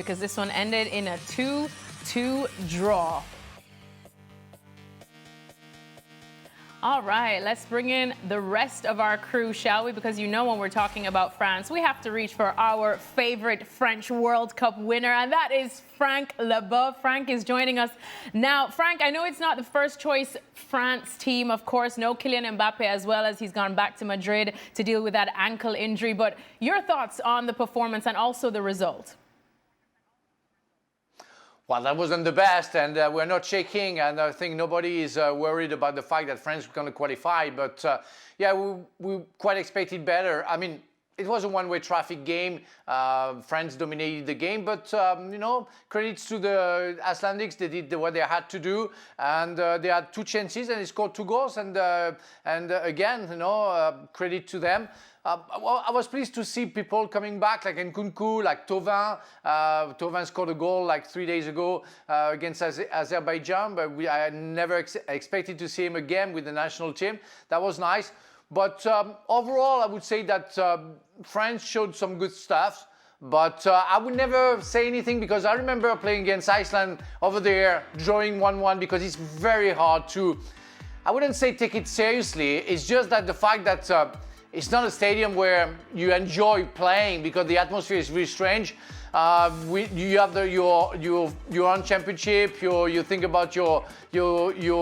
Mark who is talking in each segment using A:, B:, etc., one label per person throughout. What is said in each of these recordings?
A: because this one ended in a 2-2 draw. All right, let's bring in the rest of our crew, shall we? Because you know when we're talking about France, we have to reach for our favorite French World Cup winner, and that is Frank Leboeuf. Frank is joining us now. Frank, I know it's not the first choice France team, of course, no Kylian Mbappe, as well as he's gone back to Madrid to deal with that ankle injury. But your thoughts on the performance and also the result?
B: Well, that wasn't the best, and we're not shaking, and I think nobody is worried about the fact that France was going to qualify. But yeah, we quite expected better. I mean, it was a one-way traffic game. France dominated the game, but you know, credits to the Icelandics. They did what they had to do, and they had 2 chances, and they scored 2 goals. And again, you know, credit to them. I was pleased to see people coming back, like Nkunku, like Thauvin. Thauvin scored a goal like 3 days ago against Azerbaijan, but I never expected to see him again with the national team. That was nice. But overall, I would say that France showed some good stuff. But I would never say anything, because I remember playing against Iceland over there, drawing 1-1, because it's very hard to, I wouldn't say take it seriously. It's just that the fact that it's not a stadium where you enjoy playing, because the atmosphere is really strange. You have your own championship. You think about your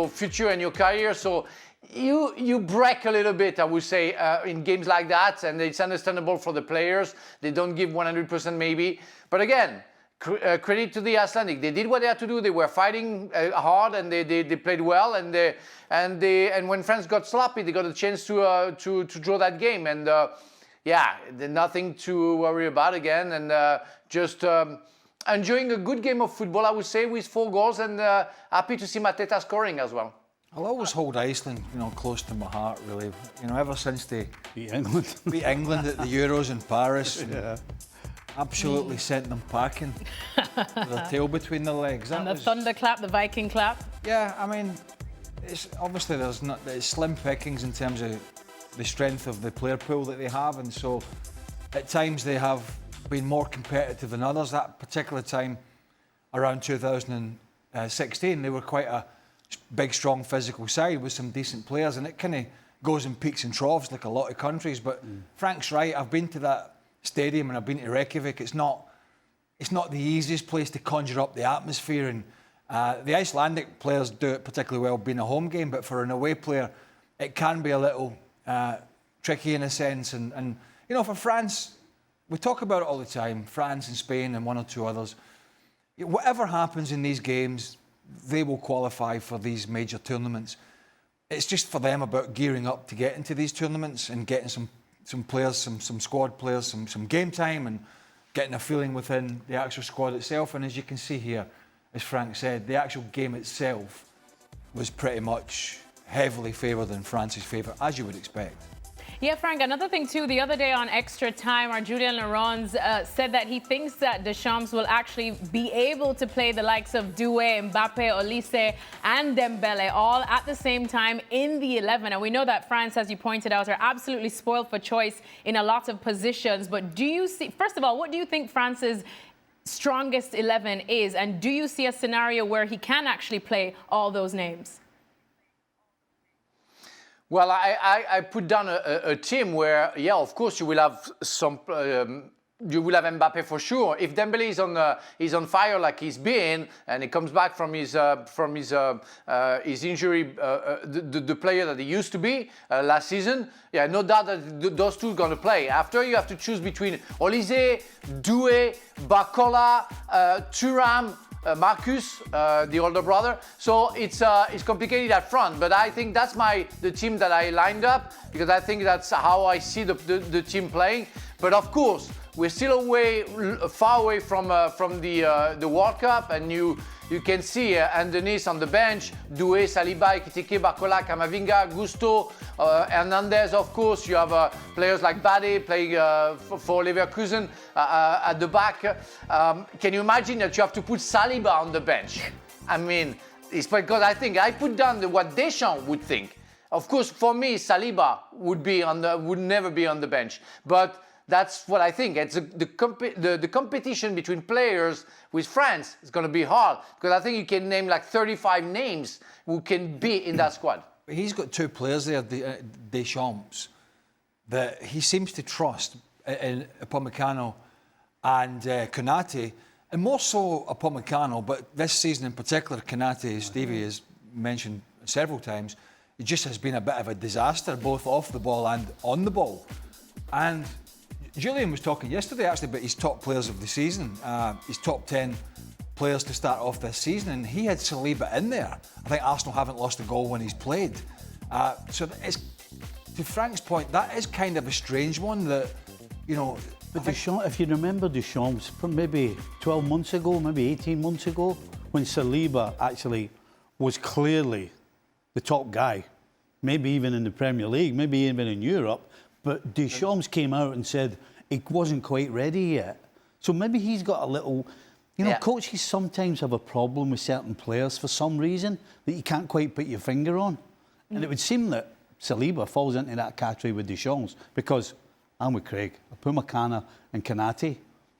B: future and your career. So you break a little bit, I would say, in games like that, and it's understandable for the players. They don't give 100% maybe, but again, credit to the Icelandic. They did what they had to do. They were fighting hard, and they played well. And when France got sloppy, they got a chance to draw that game. And yeah, nothing to worry about again. And just enjoying a good game of football, I would say, with 4 goals. And happy to see Mateta scoring as well.
C: I'll always hold Iceland, you know, close to my heart, really. You know, ever since they
D: beat England,
C: at the Euros in Paris.
D: Yeah.
C: Absolutely sent them packing with their tail between their legs.
A: And the thunderclap, the Viking clap.
C: Yeah, I mean, it's obviously there's slim pickings in terms of the strength of the player pool that they have, and so at times they have been more competitive than others. That particular time, around 2016, they were quite a big, strong physical side with some decent players, and it kind of goes in peaks and troughs like a lot of countries. But Frank's right. I've been to that stadium and I've been to Reykjavik. It's not the easiest place to conjure up the atmosphere, and the Icelandic players do it particularly well being a home game, but for an away player it can be a little tricky in a sense. And you know, for France, we talk about it all the time, France and Spain and 1 or 2 others. Whatever happens in these games, they will qualify for these major tournaments. It's just for them about gearing up to get into these tournaments and getting some players, some squad players, some game time, and getting a feeling within the actual squad itself. And as you can see here, as Frank said, the actual game itself was pretty much heavily favoured in France's favour, as you would expect.
A: Yeah, Frank, another thing too, the other day on Extra Time, our Julian Laurens said that he thinks that Deschamps will actually be able to play the likes of Doué, Mbappe, Olise and Dembele all at the same time in the 11. And we know that France, as you pointed out, are absolutely spoiled for choice in a lot of positions. But do you see, first of all, what do you think France's strongest 11 is? And do you see a scenario where he can actually play all those names?
B: Well, I put down a team where, yeah, of course, you will have some. You will have Mbappe for sure. If Dembele is on fire like he's been, and he comes back from his injury, the player that he used to be last season, yeah, no doubt that those 2 are going to play. After, you have to choose between Olise, Doué, Barcola, Thuram, Marcus, the older brother. So it's complicated at front, but I think that's the team that I lined up, because I think that's how I see the team playing. But of course, we're still far away from the World Cup, and you can see underneath on the bench, Doué, Saliba, Ekitike, Barcola, Camavinga, Gusto, Hernandez. Of course, you have players like Bade playing for Leverkusen at the back. Can you imagine that you have to put Saliba on the bench? I mean, it's because I think I put down what Deschamps would think. Of course, for me, Saliba would never be on the bench, but That's what I think. It's the competition between players with France is going to be hard, because I think you can name like 35 names who can be in that squad.
C: He's got two players there, Deschamps, that he seems to trust in Upamecano and Konate, and more so Upamecano, but this season in particular, Konate, Stevie has mentioned several times, it just has been a bit of a disaster, both off the ball and on the ball. And Julian was talking yesterday actually about his top players of the season, his top 10 players to start off this season, and he had Saliba in there. I think Arsenal haven't lost a goal when he's played. So it's, to Frank's point, that is kind of a strange one that, you know...
D: But Deschamps, if you remember Deschamps from maybe 12 months ago, maybe 18 months ago, when Saliba actually was clearly the top guy, maybe even in the Premier League, maybe even in Europe, but Deschamps came out and said he wasn't quite ready yet. So maybe he's got a little... You know, coaches sometimes have a problem with certain players for some reason that you can't quite put your finger on. And it would seem that Saliba falls into that category with Deschamps, because I'm with Craig, Upamecano and Konate,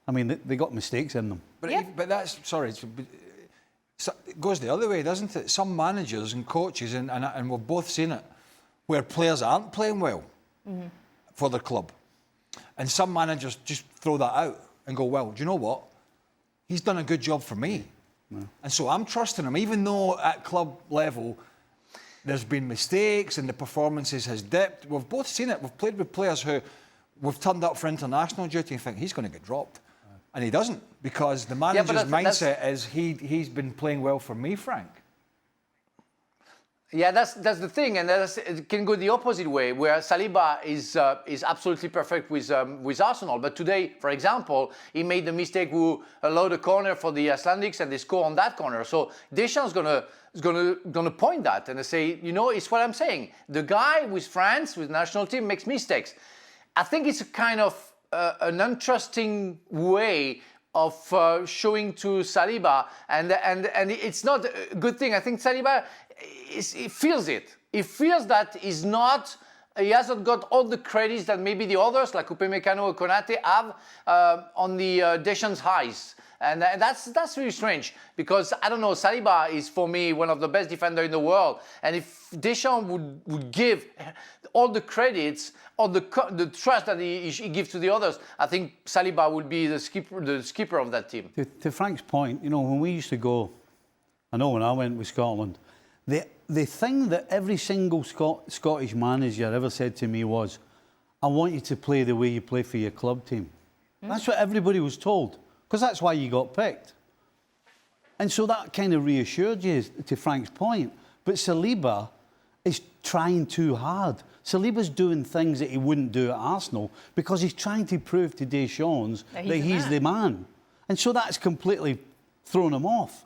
D: I mean, they got mistakes in them.
C: But that's, sorry, it goes the other way, doesn't it? Some managers and coaches, and we've both seen it, where players aren't playing well for their club. And some managers just throw that out and go, well, do you know what? He's done a good job for me. And so I'm trusting him, even though at club level there's been mistakes and the performances has dipped. We've both seen it. We've played with players who we've turned up for international duty and think he's going to get dropped. And he doesn't, because the manager's mindset is he's been playing well for me, Frank.
B: Yeah, that's the thing, and it can go the opposite way, where Saliba is absolutely perfect with Arsenal. But today, for example, he made the mistake who allowed a corner for the Icelandics, and they score on that corner. So Deschamps is gonna point that and say, you know, it's what I'm saying. The guy with France, with national team, makes mistakes. I think it's a kind of an untrusting way of showing to Saliba, and it's not a good thing. I think Saliba, he feels it. He feels that he hasn't got all the credits that maybe the others, like Upamecano or Konate, have on the Deschamps' highs. And that's really strange, because, I don't know, Saliba is, for me, one of the best defenders in the world. And if Deschamps would give all the credits, or the trust that he gives to the others, I think Saliba would be the skipper of that team.
D: To Frank's point, you know, when we used to go, I know when I went with Scotland, the thing that every single Scottish manager ever said to me was, I want you to play the way you play for your club team. That's what everybody was told, because that's why you got picked. And so that kind of reassured you, to Frank's point. But Saliba is trying too hard. Saliba's doing things that he wouldn't do at Arsenal because he's trying to prove to Deschamps that he's the man. And so that's completely thrown him off,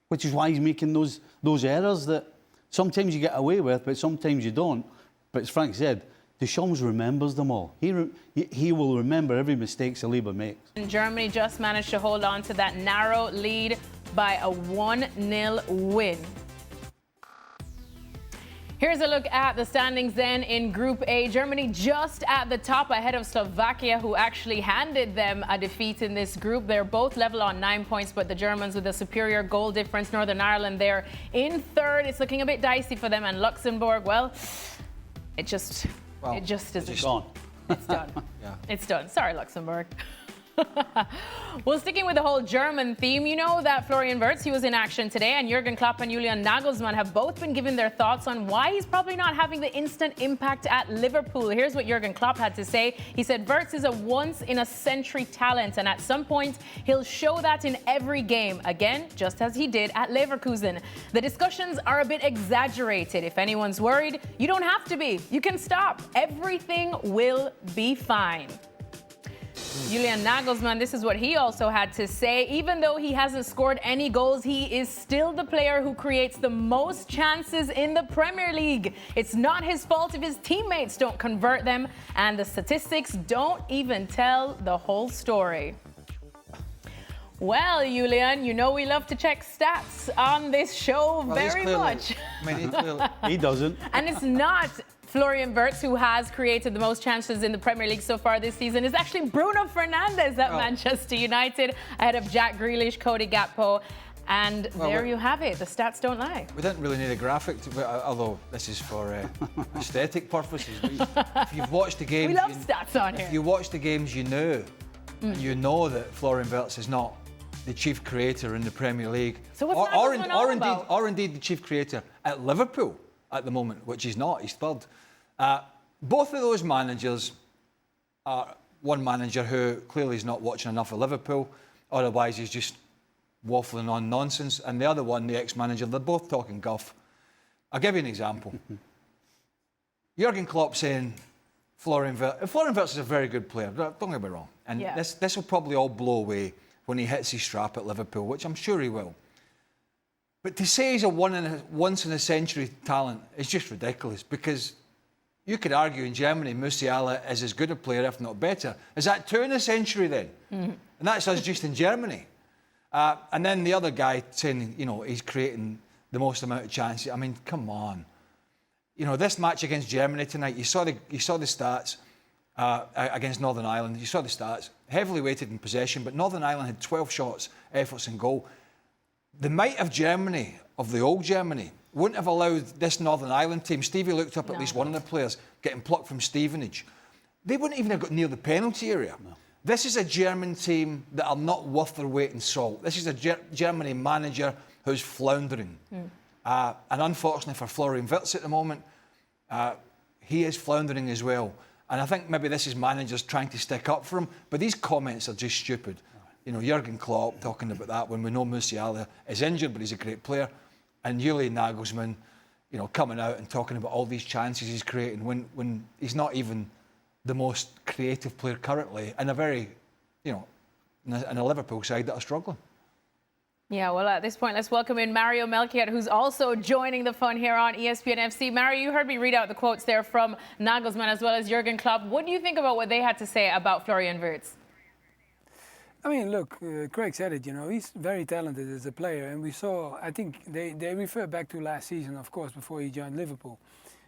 D: which is why he's making those errors that sometimes you get away with, but sometimes you don't. But as Frank said, Deschamps remembers them all. He will remember every mistake Saliba makes.
A: And Germany just managed to hold on to that narrow lead by a 1-0 win. Here's a look at the standings then in Group A. Germany just at the top ahead of Slovakia, who actually handed them a defeat in this group. They're both level on 9 points, but the Germans with a superior goal difference. Northern Ireland there in third. It's looking a bit dicey for them. And Luxembourg, well, it just isn't gone. It's done. It's done. Sorry, Luxembourg. Well, sticking with the whole German theme, you know that Florian Wirtz, he was in action today, and Jurgen Klopp and Julian Nagelsmann have both been giving their thoughts on why he's probably not having the instant impact at Liverpool. Here's what Jurgen Klopp had to say. He said Wirtz is a once-in-a-century talent, and at some point, he'll show that in every game, again, just as he did at Leverkusen. The discussions are a bit exaggerated. If anyone's worried, you don't have to be. You can stop. Everything will be fine. Julian Nagelsmann, this is what he also had to say. Even though he hasn't scored any goals, he is still the player who creates the most chances in the Premier League. It's not his fault if his teammates don't convert them, and the statistics don't even tell the whole story. Well, Julian, you know we love to check stats on this show very much.
C: I mean,
D: He doesn't.
A: And it's not Florian Wirtz who has created the most chances in the Premier League so far this season. It's actually Bruno Fernandes at Manchester United ahead of Jack Grealish, Cody Gakpo. And there you have it. The stats don't lie.
C: We didn't really need a graphic, although this is for aesthetic purposes. If you've watched the games...
A: We love stats on here.
C: If you watch the games, you know that Florian Wirtz is not the chief creator in the Premier League.
A: So what's
C: or indeed the chief creator at Liverpool at the moment, which he's not. He's third. Both of those managers are one manager who clearly is not watching enough of Liverpool, otherwise he's just waffling on nonsense, and the other one, the ex-manager, they're both talking guff. I'll give you an example. Jurgen Klopp saying Florian Wirtz is a very good player, don't get me wrong, and this will probably all blow away when he hits his strap at Liverpool, which I'm sure he will. But to say he's a once-in-a-century talent is just ridiculous, because you could argue in Germany Musiala is as good a player, if not better. Is that 2 in a century then? And that's us just in Germany. And then the other guy saying, he's creating the most amount of chances. I mean, come on. This match against Germany tonight, you saw the stats against Northern Ireland. You saw the stats, heavily weighted in possession, but Northern Ireland had 12 shots, efforts and goal. The might of Germany, of the old Germany, wouldn't have allowed this Northern Ireland team. Stevie looked up at least one of the players getting plucked from Stevenage. They wouldn't even have got near the penalty area. No. This is a German team that are not worth their weight in salt. This is a Germany manager who's floundering. And unfortunately for Florian Wirtz at the moment, he is floundering as well. And I think maybe this is managers trying to stick up for him, but these comments are just stupid. Jurgen Klopp talking about that when we know Musiala is injured, but he's a great player. And Julian Nagelsmann, coming out and talking about all these chances he's creating when he's not even the most creative player currently, and a very, in a Liverpool side that are struggling.
A: Yeah, well, at this point, let's welcome in Mario Melchior, who's also joining the fun here on ESPN FC. Mario, you heard me read out the quotes there from Nagelsmann as well as Jurgen Klopp. What do you think about what they had to say about Florian Wirtz?
E: I mean, look, Craig said it, he's very talented as a player. And we saw, I think they refer back to last season, of course, before he joined Liverpool.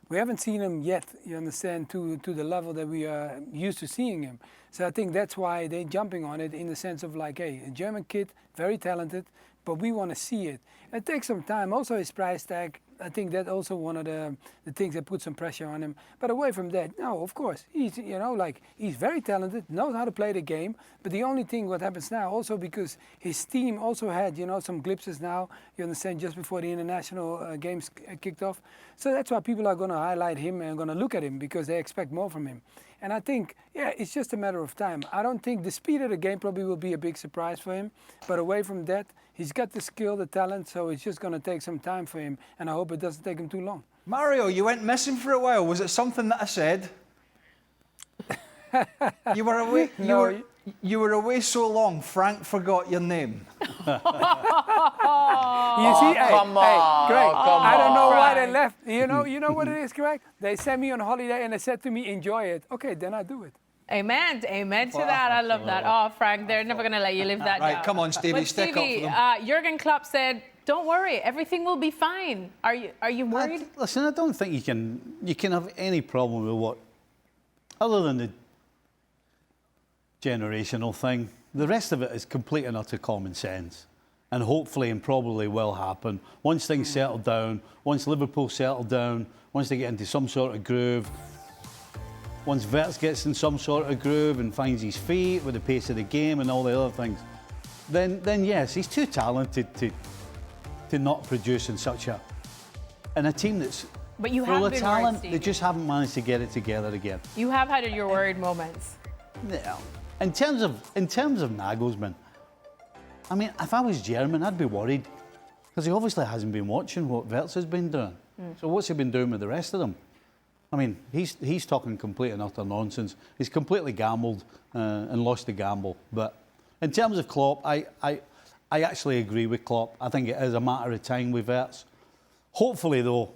E: We haven't seen him yet, you understand, to the level that we are used to seeing him. So I think that's why they're jumping on it in the sense of like, hey, a German kid, very talented, but we want to see it. It takes some time. Also his price tag, I think that's also one of the things that put some pressure on him. But away from that, no, of course, he's, he's very talented, knows how to play the game. But the only thing what happens now, also because his team also had, some glimpses now, you understand, just before the international games kicked off. So that's why people are going to highlight him and going to look at him because they expect more from him. And I think, it's just a matter of time. I don't think the speed of the game probably will be a big surprise for him. But away from that, he's got the skill, the talent, so it's just going to take some time for him. And I hope it doesn't take him too long.
C: Mario, you went missing for a while. Was it something that I said? You were away. You were away so long, Frank forgot your name.
E: You see, Greg, I don't know why they left. You know what it is, Greg? They sent me on holiday and they said to me, enjoy it. Okay, then I do it.
A: Amen to that. I love that. Oh, Frank, they're never going to let you live that down.
C: Right, come on, Stevie, stick up for them.
A: Jurgen Klopp said, don't worry, everything will be fine. Are you worried?
D: Listen, I don't think you can have any problem with what, other than the generational thing. The rest of it is complete and utter common sense. And hopefully and probably will happen. Once things settle down, once Liverpool settle down, once they get into some sort of groove, once Wirtz gets in some sort of groove and finds his feet with the pace of the game and all the other things, then yes, he's too talented to not produce in such a team that's
A: but you
D: full
A: have
D: of
A: been
D: talent.
A: worried,
D: they just haven't managed to get it together again.
A: You have had your worried moments.
D: Yeah. In terms of Nagelsmann, I mean, if I was German, I'd be worried because he obviously hasn't been watching what Wirtz has been doing. So what's he been doing with the rest of them? I mean, he's talking complete and utter nonsense. He's completely gambled and lost the gamble. But in terms of Klopp, I actually agree with Klopp. I think it is a matter of time with Wirtz. Hopefully, though,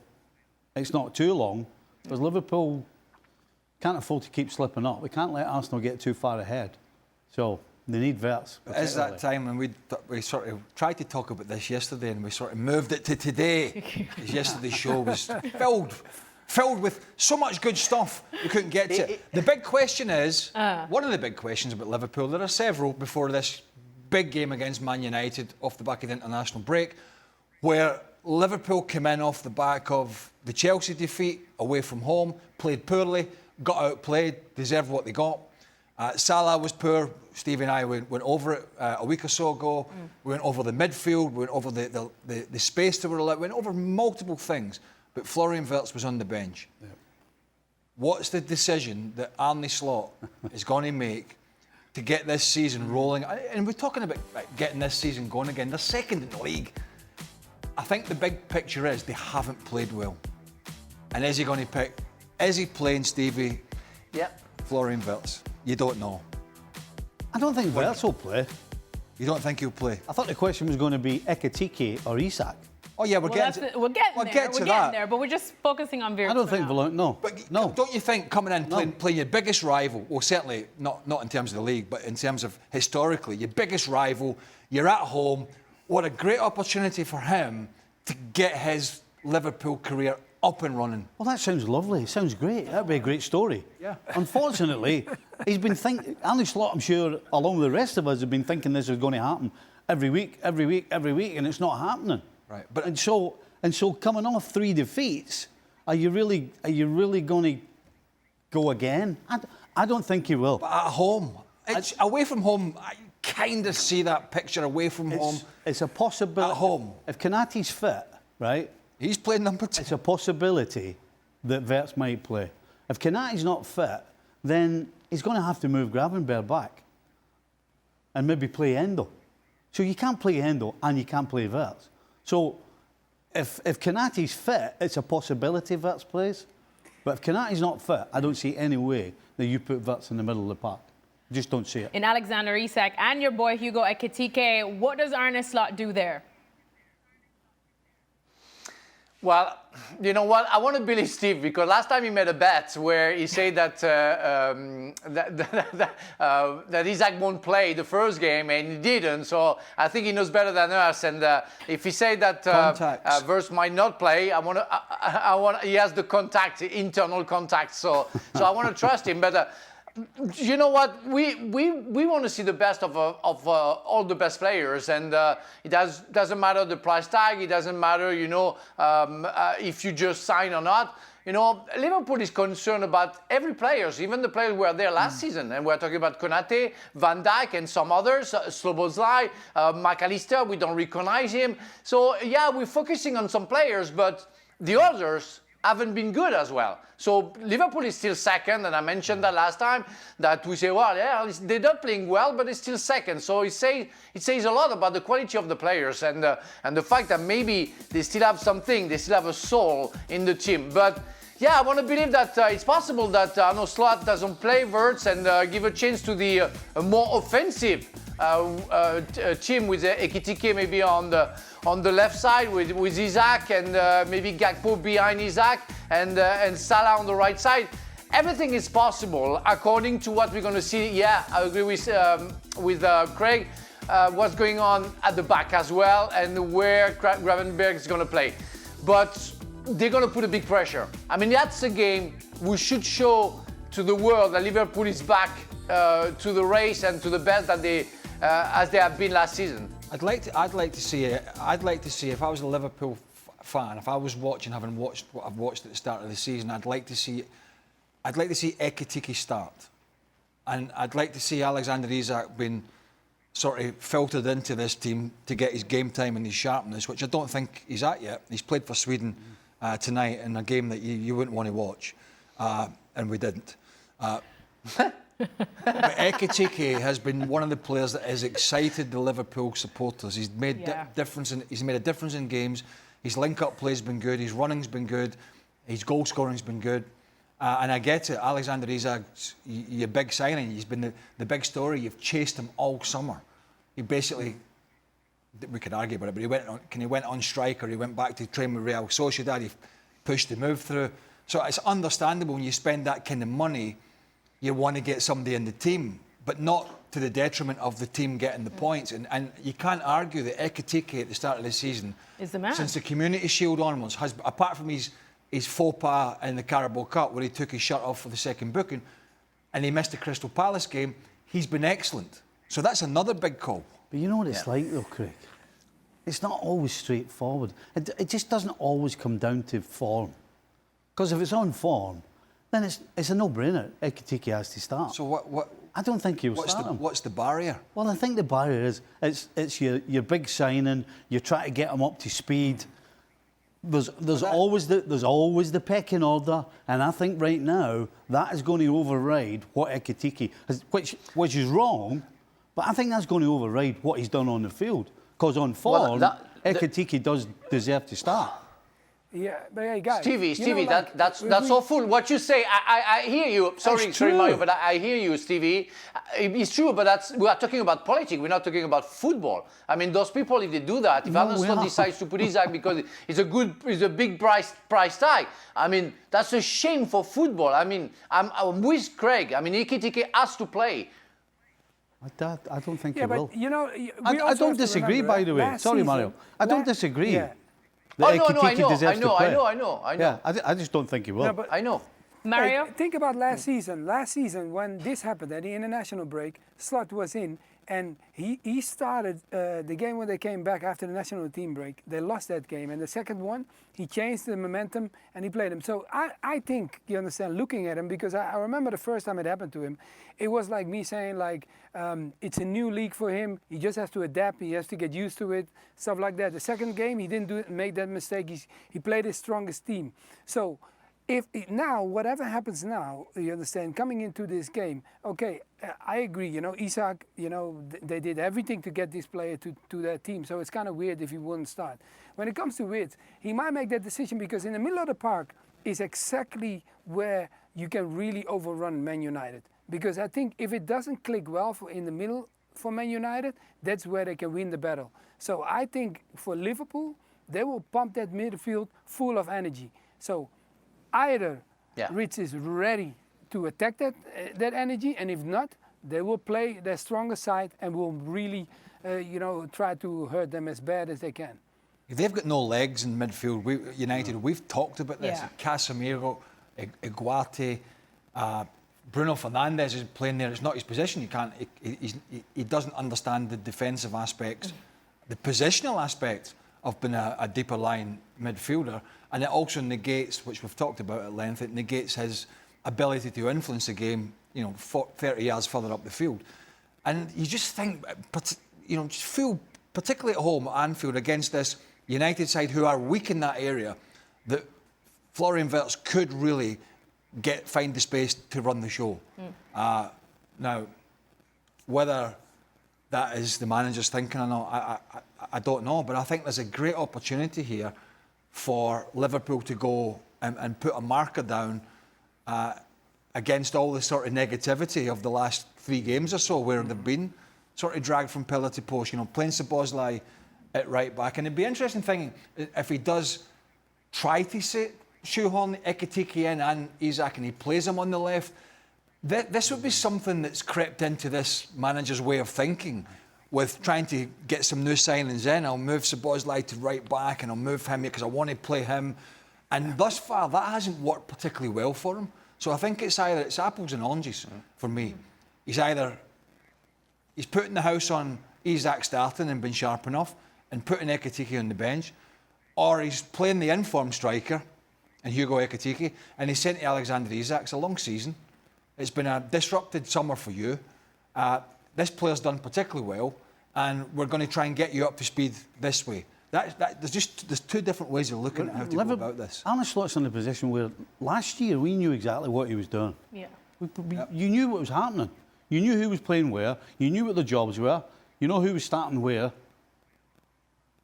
D: it's not too long because Liverpool can't afford to keep slipping up. We can't let Arsenal get too far ahead. So They need Wirtz.
C: Is that time, and we sort of tried to talk about this yesterday, and we sort of moved it to today. Yesterday's show was filled with so much good stuff we couldn't get to it. The big question is, one of the big questions about Liverpool, there are several before this big game against Man United off the back of the international break, where Liverpool came in off the back of the Chelsea defeat away from home, played poorly, got outplayed, deserved what they got. Salah was poor. Stevie and I went over it a week or so ago. We went over the midfield, we went over the space that were allowed, went over multiple things. But Florian Wirtz was on the bench. Yeah. What's the decision that Arne Slot is going to make to get this season rolling? And we're talking about getting this season going again. They're second in the league. I think the big picture is they haven't played well. And is he going to pick? Is he playing Stevie?
B: Yeah.
C: Florian Wirtz? You don't know.
D: I don't think Wirtz will play.
C: You don't think he'll play?
D: I thought the question was going to be Ekitike or Isak.
C: Oh yeah, we're getting
A: there, but we're just focusing on Wirtz.
D: I don't think no.
C: But
D: no.
C: Don't you think coming in playing your biggest rival, well certainly not in terms of the league, but in terms of historically, your biggest rival, you're at home, what a great opportunity for him to get his Liverpool career up and running.
D: Well, that sounds lovely. It sounds great. That'd be a great story.
C: Yeah.
D: Unfortunately, he's been thinking. Arne Slot, I'm sure, along with the rest of us, have been thinking this was going to happen every week, and it's not happening.
C: Right.
D: But and so coming off 3 defeats, are you really going to go again? I don't think you will.
C: But at home, away from home, I kind of see that picture away from home.
D: It's a possibility.
C: At home,
D: if Konaté's fit, right?
C: He's playing number 2.
D: It's a possibility that Wirtz might play. If Konaté's not fit, then he's going to have to move Gravenberch back and maybe play Endo. So you can't play Endo and you can't play Wirtz. So if Konaté's fit, it's a possibility Wirtz plays. But if Konaté's not fit, I don't see any way that you put Wirtz in the middle of the park. Just don't see it.
A: In Alexander Isak and your boy Hugo Ekitike, what does Arne Slot do there?
B: Well, you know what? I want to believe Steve because last time he made a bet where he said that that Isak won't play the first game and he didn't. So I think he knows better than us. And if he said that Wirtz might not play, he has the internal contact. So I want to trust him. But you know what? We want to see the best of all the best players, and it doesn't matter the price tag. It doesn't matter, if you just sign or not. Liverpool is concerned about every player, even the players who were there last season, and we're talking about Konaté, Van Dijk, and some others. Szoboszlai, McAllister. We don't recognize him. So yeah, we're focusing on some players, but the others haven't been good as well. So Liverpool is still second, and I mentioned that last time, that we say, well, yeah, they're not playing well, but it's still second. So it says a lot about the quality of the players and the fact that maybe they still have something, they still have a soul in the team. But yeah, I want to believe that it's possible that Arne Slot doesn't play Wirtz and give a chance to the more offensive team with Ekitike maybe on the left side with Isak and maybe Gakpo behind Isak and Salah on the right side. Everything is possible according to what we're going to see. Yeah, I agree with Craig. What's going on at the back as well and where Gravenberch is going to play. But they're going to put a big pressure. I mean, that's a game we should show to the world that Liverpool is back to the race and to the best that as they have been last season.
C: I'd like to see it. I'd like to see, if I was a Liverpool fan, if I was having watched what I've watched at the start of the season, I'd like to see Ekitike start, and I'd like to see Alexander Isak being sort of filtered into this team to get his game time and his sharpness, which I don't think he's at yet. He's played for Sweden tonight in a game that you wouldn't want to watch, and we didn't. But Ekitike has been one of the players that has excited the Liverpool supporters. He's made he's made a difference in games. His link-up play's been good. His running's been good. His goal scoring's been good. And I get it. Alexander Isak's your big signing. He's been the big story. You've chased him all summer. He basically, we could argue about it, but he went on strike or he went back to train with Real Sociedad. He pushed the move through. So it's understandable when you spend that kind of money, you want to get somebody in the team, but not to the detriment of the team getting the points. And you can't argue that Ekitike at the start of the season,
A: is the man.
C: since the Community Shield onwards, has, apart from his faux pas in the Carabao Cup where he took his shirt off for the second booking and he missed the Crystal Palace game, he's been excellent. So that's another big call.
D: But you know what it's like though, Craig? It's not always straightforward. It just doesn't always come down to form. Because if it's on form, then it's a no-brainer. Ekitike has to start.
C: So what
D: I don't think he'll start him.
C: What's the barrier?
D: Well, I think the barrier is it's your big signing. You try to get him up to speed. There's always the pecking order, and I think right now that is going to override what Ekitike has, which is wrong, but I think that's going to override what he's done on the field. Because on form, Ekitike does deserve to start.
E: Yeah, but hey, guys.
B: Stevie, that's awful. What you say, I hear you. Sorry, Mario, but I hear you, Stevie. It's true, but we are talking about politics. We're not talking about football. I mean, those people, if they do that, if Arne Slot decides to put Isaac because it's a big price tag. I mean, that's a shame for football. I mean, I'm with Craig. I mean, Ekitike has to play.
D: I don't think he
E: but
D: will.
E: you know,
D: I don't disagree, by the way. Sorry, Mario. I don't disagree.
E: Yeah.
B: I know.
D: Yeah, I just don't think he will.
E: No, but
B: I know.
A: Mario?
E: Hey, think about last season. Last season, when this happened at the international break, Slot was in, and he started the game when they came back after the national team break. They lost that game, and the second one, he changed the momentum and he played him. So I think, you understand, looking at him, because I remember the first time it happened to him, it was like me saying, like, it's a new league for him. He just has to adapt. He has to get used to it, stuff like that. The second game, he didn't make that mistake. He played his strongest team. So now, whatever happens now, you understand, coming into this game, okay, I agree, you know, Isaac, you know, they did everything to get this player to their team, so it's kind of weird if he wouldn't start. When it comes to Wirtz, he might make that decision because in the middle of the park is exactly where you can really overrun Man United. Because I think if it doesn't click well in the middle for Man United, that's where they can win the battle. So I think for Liverpool, they will pump that midfield full of energy. So either Wirtz is ready to attack that energy, and if not, they will play their stronger side and will really, try to hurt them as bad as they can.
C: If they've got no legs in midfield, United, we've talked about this.
A: Yeah.
C: Casemiro, Iguate, Bruno Fernandes is playing there. It's not his position. He doesn't understand the defensive aspects, the positional aspects of being a deeper line midfielder. And it also negates, which we've talked about at length, it negates his ability to influence the game, 30 yards further up the field. And you just think, just feel, particularly at home at Anfield against this United side who are weak in that area, that Florian Wirtz could really find the space to run the show. Now, whether that is the manager's thinking or not, I don't know, but I think there's a great opportunity here for Liverpool to go and put a marker down against all the sort of negativity of the last 3 games or so, where they've been sort of dragged from pillar to post, playing Szoboszlai at right back. And it'd be interesting thinking if he does try to shoehorn Ekitike in and Isak and he plays him on the left, this would be something that's crept into this manager's way of thinking, with trying to get some new signings in. I'll move Szoboszlai to right back and I'll move him here because I want to play him. And thus far, that hasn't worked particularly well for him. So I think it's apples and oranges for me. He's putting the house on Isak starting and been sharp enough and putting Ekitike on the bench, or he's playing the informed striker and Hugo Ekitike, and he's sent to Alexander Isak. It's a long season. It's been a disrupted summer for you. This player's done particularly well, and we're going to try and get you up to speed this way. There's 2 different ways of looking at how to go about this.
D: Arne Slot's in a position where last year we knew exactly what he was doing.
A: Yeah.
D: You knew what was happening. You knew who was playing where. You knew what the jobs were. You know who was starting where.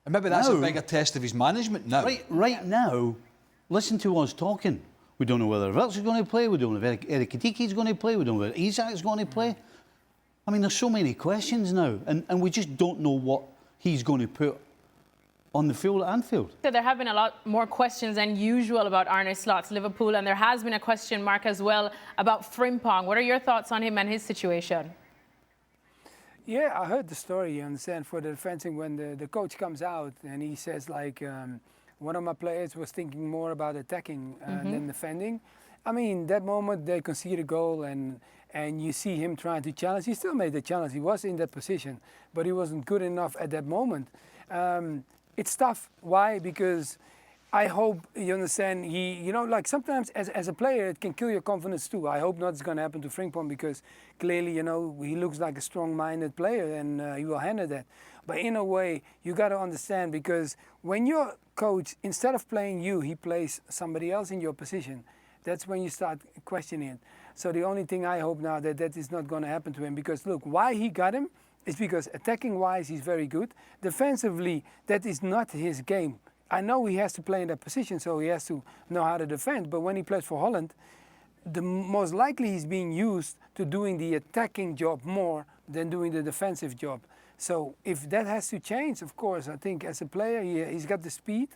C: And maybe that's a bigger test of his management now.
D: Right now, listen to us talking. We don't know whether Wirtz is going to play. We don't know whether Ekitike is going to play. We don't know whether Isak is going to play. I mean, there's so many questions now, and we just don't know what he's going to put on the field at Anfield.
A: So there have been a lot more questions than usual about Arne Slot's Liverpool, and there has been a question mark as well about Frimpong. What are your thoughts on him and his situation?
E: Yeah, I heard the story, you understand, for the fencing when the coach comes out and he says like, one of my players was thinking more about attacking than defending. I mean, that moment they concede a goal and you see him trying to challenge. He still made the challenge. He was in that position, but he wasn't good enough at that moment. It's tough. Why? Because I hope, you understand, like sometimes as a player, it can kill your confidence too. I hope not it's going to happen to Frimpong because clearly, he looks like a strong-minded player and he will handle that. But in a way, you got to understand because when your coach, instead of playing you, he plays somebody else in your position, that's when you start questioning it. So the only thing I hope now that is not going to happen to him because look, why he got him is because attacking-wise, he's very good. Defensively, that is not his game. I know he has to play in that position, so he has to know how to defend. But when he plays for Holland, the most likely he's being used to doing the attacking job more than doing the defensive job. So if that has to change, of course, I think as a player, he's got the speed.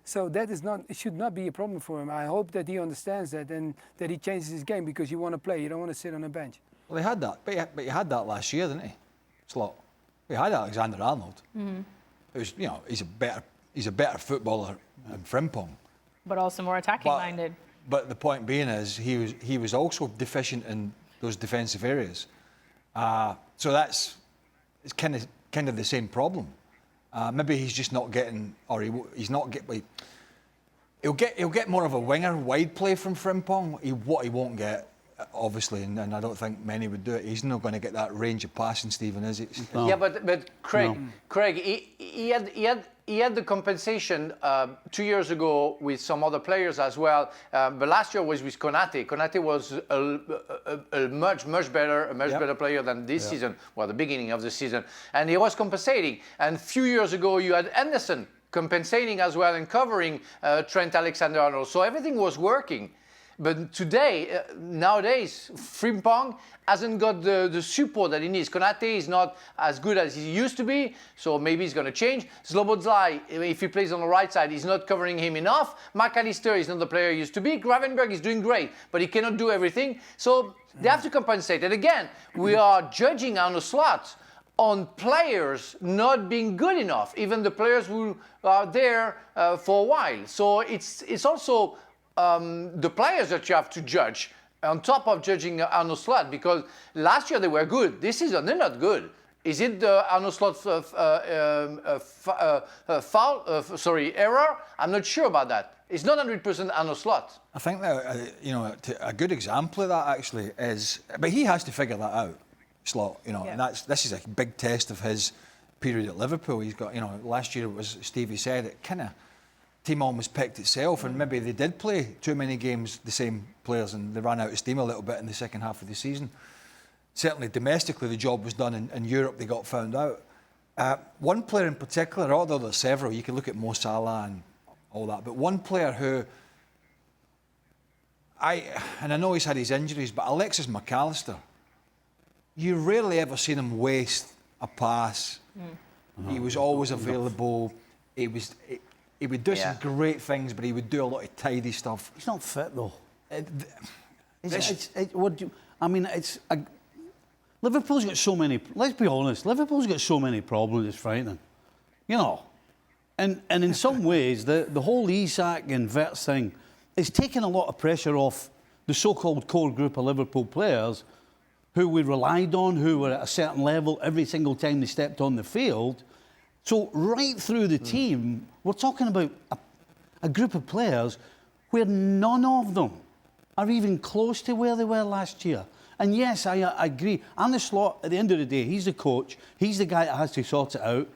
E: So that is not, it should not be a problem for him. I hope that he understands that and that he changes his game because you want to play, you don't want to sit on a bench.
C: Well, he had that, but he had that last year, didn't he? Slot. He had Alexander-Arnold. It was, he's a better footballer than Frimpong.
A: But also more attacking-minded.
C: But the point being is, he was also deficient in those defensive areas. So it's kind of the same problem. Maybe he's just not getting, or he's not getting. He'll get more of a winger wide play from Frimpong. What he won't get, obviously, and I don't think many would do it. He's not going to get that range of passing, Stephen, is it?
B: No. Yeah, but Craig, he had the compensation 2 years ago with some other players as well. But last year was with Konate. Konate was a much better player than this season. Well, the beginning of the season, and he was compensating. And a few years ago, you had Anderson compensating as well and covering Trent Alexander-Arnold. So everything was working. But today, nowadays, Frimpong hasn't got the support that he needs. Konate is not as good as he used to be, so maybe he's going to change. Szoboszlai, if he plays on the right side, he's not covering him enough. McAllister is not the player he used to be. Gravenberch is doing great, but he cannot do everything. So they have to compensate. And again, we are judging Arne Slot on players not being good enough, even the players who are there for a while. So it's also the players that you have to judge on top of judging Arne Slot, because last year they were good. This season they're not good. Is it the Arne Slot error? I'm not sure about that. It's not 100% Arne Slot.
C: I think that a good example of that actually is, but he has to figure that out, Slot. And this is a big test of his period at Liverpool. He's got, last year it was, Stevie said, it kind of team almost picked itself, and maybe they did play too many games, the same players, and they ran out of steam a little bit in the second half of the season. Certainly domestically the job was done. In Europe they got found out. One player in particular, although there's several, you can look at Mo Salah and all that, but one player who I know he's had his injuries, but Alexis McAllister, you rarely ever seen him waste a pass. He was always available. He would do some great things, but he would do a lot of tidy stuff.
D: He's not fit though. Liverpool's got so many. Let's be honest. Liverpool's got so many problems. It's frightening, And in some ways, the whole Isak and Wirtz thing is taking a lot of pressure off the so-called core group of Liverpool players, who we relied on, who were at a certain level every single time they stepped on the field. So right through the team, we're talking about a group of players where none of them are even close to where they were last year. And yes, I agree. Arne Slot, at the end of the day, he's the coach. He's the guy that has to sort it out.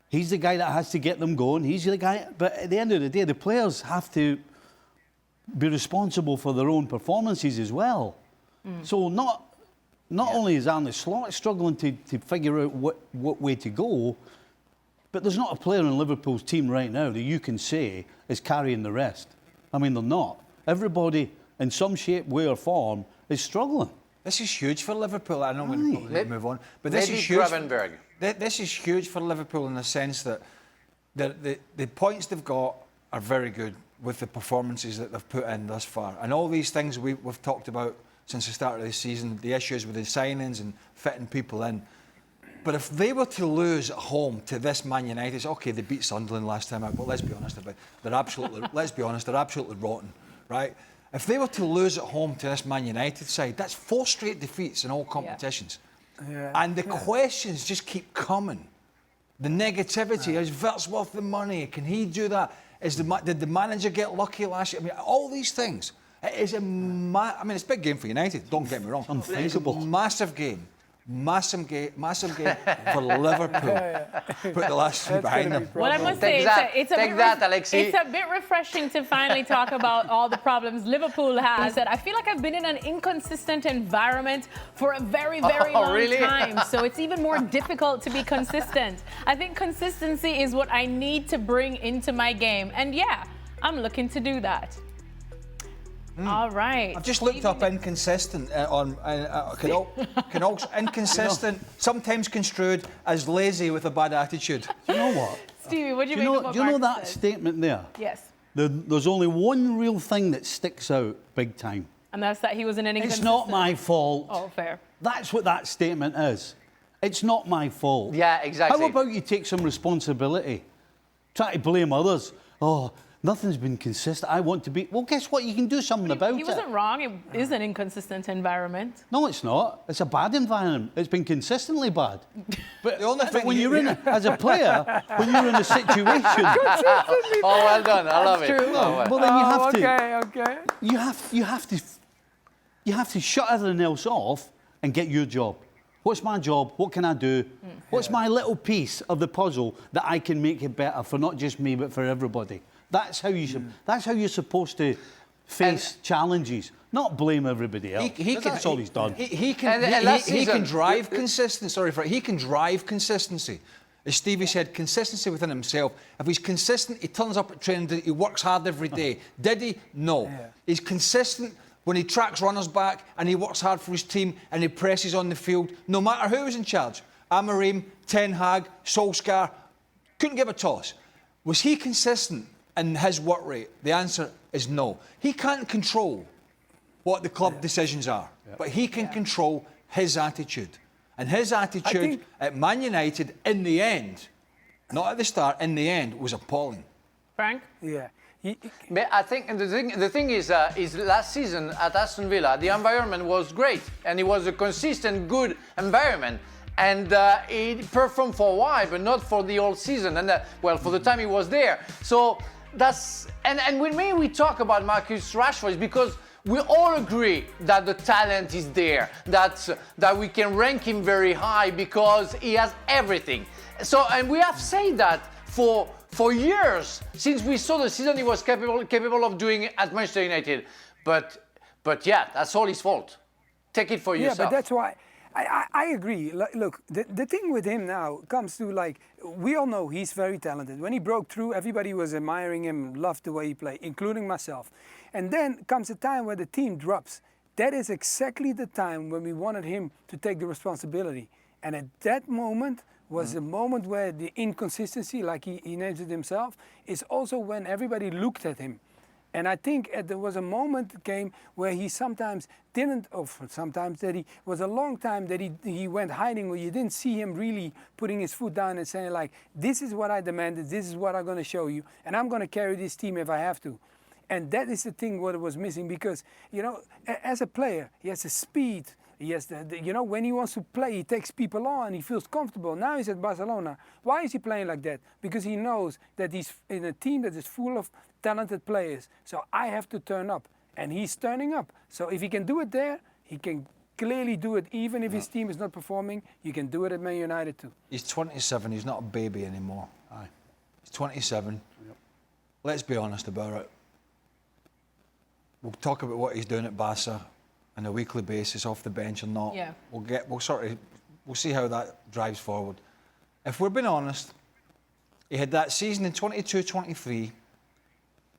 D: He's the guy that has to get them going. He's the guy. But at the end of the day, the players have to be responsible for their own performances as well. So not only is Arne Slot struggling to figure out what way to go, but there's not a player in Liverpool's team right now that you can say is carrying the rest. I mean, they're not. Everybody, in some shape, way or form, is struggling.
C: This is huge for Liverpool. I know we're going to move on, but this is huge.
B: Gravenberch.
C: This is huge for Liverpool in the sense that the points they've got are very good with the performances that they've put in thus far, and all these things we've talked about since the start of the season, the issues with the signings and fitting people in. But if they were to lose at home to this Man United, it's okay, they beat Sunderland last time out, but let's be honest about it. They're absolutely rotten, right? If they were to lose at home to this Man United side, that's 4 straight defeats in all competitions.
E: Yeah.
C: And the questions just keep coming. The negativity, is Wirtz worth the money? Can he do that? Did the manager get lucky last year? I mean, all these things. It is it's a big game for United, don't get me wrong.
D: Unthinkable.
C: It's a massive game. Massive game for Liverpool. Put the last 2 behind them.
A: Well, I must say, it's a bit refreshing to finally talk about all the problems Liverpool has. I feel like I've been in an inconsistent environment for a very, very long time. So it's even more difficult to be consistent. I think consistency is what I need to bring into my game. And yeah, I'm looking to do that. All right.
C: I've just looked up inconsistent can also inconsistent, sometimes construed as lazy with a bad attitude.
D: Do you know what?
A: Stevie, what do you make of what
D: Do you know
A: Mark
D: that
A: said?
D: statement there?
A: Yes.
D: There's only one real thing that sticks out big time.
A: And that's that he was in an inconsistent...
D: It's not my fault.
A: Oh, fair.
D: That's what that statement is. It's not my fault.
B: Yeah, exactly.
D: How about you take some responsibility? Try to blame others. Oh, nothing's been consistent. I want to be... Well, guess what? You can do something about it.
A: He wasn't wrong. It is an inconsistent environment.
D: No, it's not. It's a bad environment. It's been consistently bad. But
C: The only thing
D: when you're in as a player, when you're in a situation...
B: Oh, well done. I love it.
A: True.
B: Oh,
D: Well, then you have to...
E: Okay.
D: You have to shut everything else off and get your job. What's my job? What can I do? What's my little piece of the puzzle that I can make it better for not just me but for everybody? That's how you're supposed to face challenges, not blame everybody else. That's all he's done.
C: He can drive consistency. He can drive consistency. As Stevie said, consistency within himself. If he's consistent, he turns up at training, he works hard every day. Did he? No.
E: Yeah.
C: He's consistent when he tracks runners back and he works hard for his team and he presses on the field, no matter who was in charge. Amorim, Ten Hag, Solskjaer, couldn't give a toss. Was he consistent in his work rate? The answer is no. He can't control what the club decisions are, but he can control his attitude. And his attitude at Man United, in the end, not at the start, in the end, was appalling.
A: Frank?
E: Yeah.
B: But I think the thing is last season at Aston Villa, the environment was great, and it was a consistent, good environment. And it performed for a while, but not for the whole season. And for the time he was there. So that's and when we talk about Marcus Rashford, it's because we all agree that the talent is there, that we can rank him very high because he has everything. So, and we have said that for years, since we saw the season he was capable of doing at Manchester United. But yeah, that's all his fault. Take it for yourself.
E: Yeah, but that's why I agree. Look, the thing with him now comes to, like, we all know he's very talented. When he broke through, everybody was admiring him, loved the way he played, including myself. And then comes a time where the team drops. That is exactly the time when we wanted him to take the responsibility. And at that moment was the moment where the inconsistency, like he names it himself, is also when everybody looked at him. And I think there was a moment came where he sometimes didn't, or sometimes that he was a long time that he went hiding, where you didn't see him really putting his foot down and saying, like, this is what I demanded, this is what I'm going to show you, and I'm going to carry this team if I have to. And that is the thing what was missing, because, you know, as a player, he has the speed. He has when he wants to play, he takes people on, he feels comfortable. Now he's at Barcelona. Why is he playing like that? Because he knows that he's in a team that is full of talented players. So I have to turn up. And he's turning up. So if he can do it there, he can clearly do it even if his team is not performing. You can do it at Man United too.
C: He's 27, he's not a baby anymore.
D: Aye.
C: He's 27. Yep. Let's be honest about it. We'll talk about what he's doing at Barca on a weekly basis, off the bench or not.
A: Yeah.
C: We'll see how that drives forward. If we're being honest, he had that season in 22-23,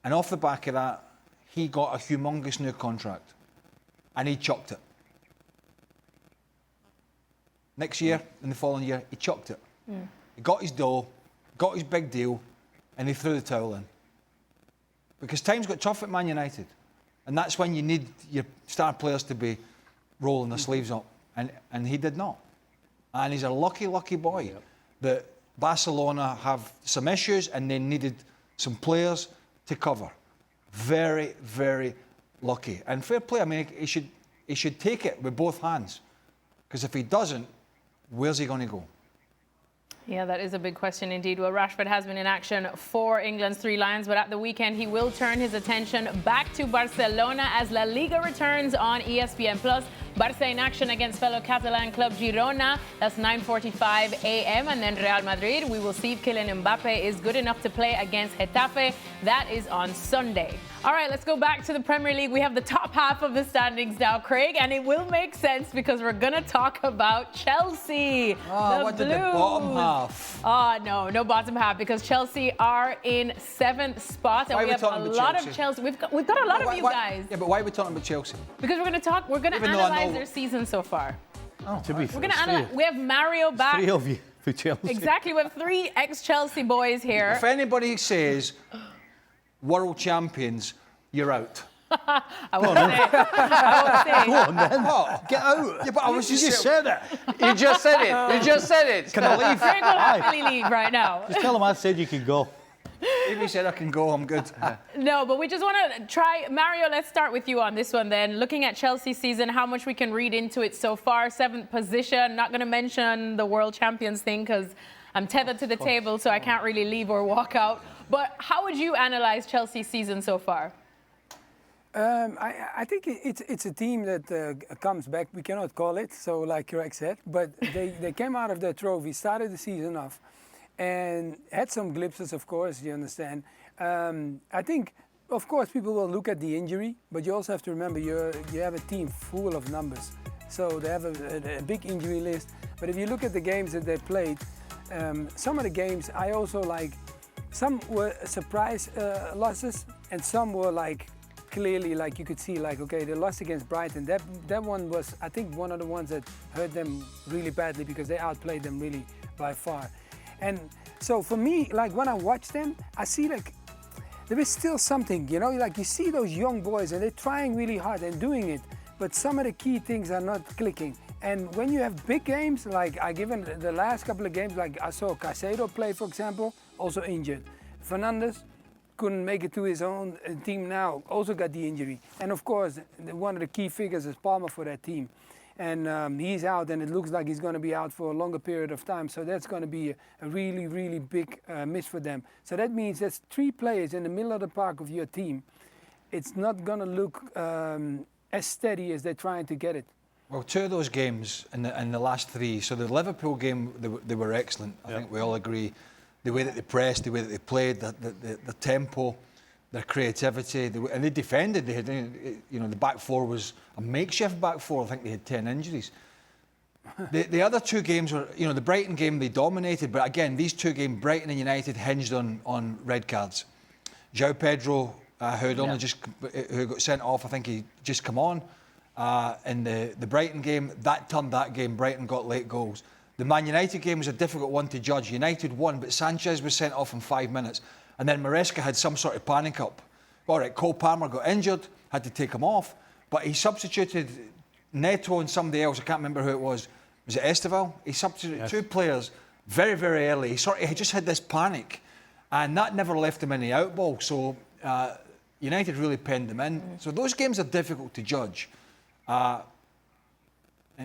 C: and off the back of that, he got a humongous new contract, and he chucked it. Next year, and the following year, he chucked it. He got his dough, got his big deal, and he threw the towel in. Because times got tough at Man United. And that's when you need your star players to be rolling their sleeves up. And he did not. And he's a lucky, lucky boy that Barcelona have some issues and they needed some players to cover. Very, very lucky. And fair play, I mean, he should take it with both hands. Because if he doesn't, where's he going to go?
A: Yeah, that is a big question indeed. Well, Rashford has been in action for England's Three Lions, but at the weekend he will turn his attention back to Barcelona as La Liga returns on ESPN+. Barça in action against fellow Catalan club Girona. That's 9:45 a.m. And then Real Madrid, we will see if Kylian Mbappe is good enough to play against Getafe. That is on Sunday. All right, let's go back to the Premier League. We have the top half of the standings now, Craig, and it will make sense because we're going to talk about Chelsea.
C: Oh, what did the bottom half?
A: Oh, no bottom half because Chelsea are in 7th spot. And we have a lot of Chelsea. We've got a lot of you guys.
C: Yeah, but why are we talking about Chelsea?
A: Because we're going to analyze their season so far.
D: Oh, to be fair,
A: we're going to analyze. We have Mario back.
D: 3 of you for Chelsea.
A: Exactly. We have 3 ex-Chelsea boys here.
C: If anybody says world champions, you're out.
A: I won't say.
D: Go on then.
C: What?
D: Get out.
C: Yeah, but I was
D: You just said it.
B: You just said it. You just said it.
C: Can I leave?
A: Craig will happily leave right now.
D: Just tell him I said you could go.
C: If he said I can go, I'm good.
A: No, but we just want to try. Mario, let's start with you on this one then. Looking at Chelsea's season, how much we can read into it so far. 7th position. Not going to mention the world champions thing because I'm tethered to the table, so I can't really leave or walk out. But how would you analyze Chelsea's season so far?
E: I think it's a team that comes back. We cannot call it, so like Craig said, but they came out of their trophy, started the season off, and had some glimpses, of course, you understand. I think, of course, people will look at the injury, but you also have to remember you have a team full of numbers. So they have a big injury list. But if you look at the games that they played, some of the games I also like, some were surprise losses, and some were like, clearly, like you could see, like, okay, they lost against Brighton. That one was, I think, one of the ones that hurt them really badly because they outplayed them really by far. And so for me, like when I watch them, I see like there is still something, you know, like you see those young boys and they're trying really hard and doing it, but some of the key things are not clicking. And when you have big games, like I given the last couple of games, like I saw Caicedo play, for example, also injured. Fernandes couldn't make it to his own team now, also got the injury. And of course, one of the key figures is Palmer for that team. And he's out, and it looks like he's going to be out for a longer period of time. So that's going to be a really, really big miss for them. So that means there's 3 players in the middle of the park of your team. It's not going to look as steady as they're trying to get it.
C: Well, 2 of those games in the last 3. So the Liverpool game, they were excellent. I think we all agree. The way that they pressed, the way that they played, the tempo, their creativity, and they defended. They had, you know, the back 4 was a makeshift back 4. I think they had 10 injuries. The other 2 games were, you know, the Brighton game they dominated, but again, these 2 games, Brighton and United, hinged on red cards. João Pedro, who got sent off, I think he just come on. In the Brighton game, that turned that game. Brighton got late goals. The Man United game was a difficult one to judge. United won, but Sanchez was sent off in 5 minutes. And then Maresca had some sort of panic up. All right, Cole Palmer got injured, had to take him off, but he substituted Neto and somebody else. I can't remember who it was. Was it Esteval? He substituted 2 players very, very early. He just had this panic, and that never left him in the outball. So United really penned them in. So those games are difficult to judge.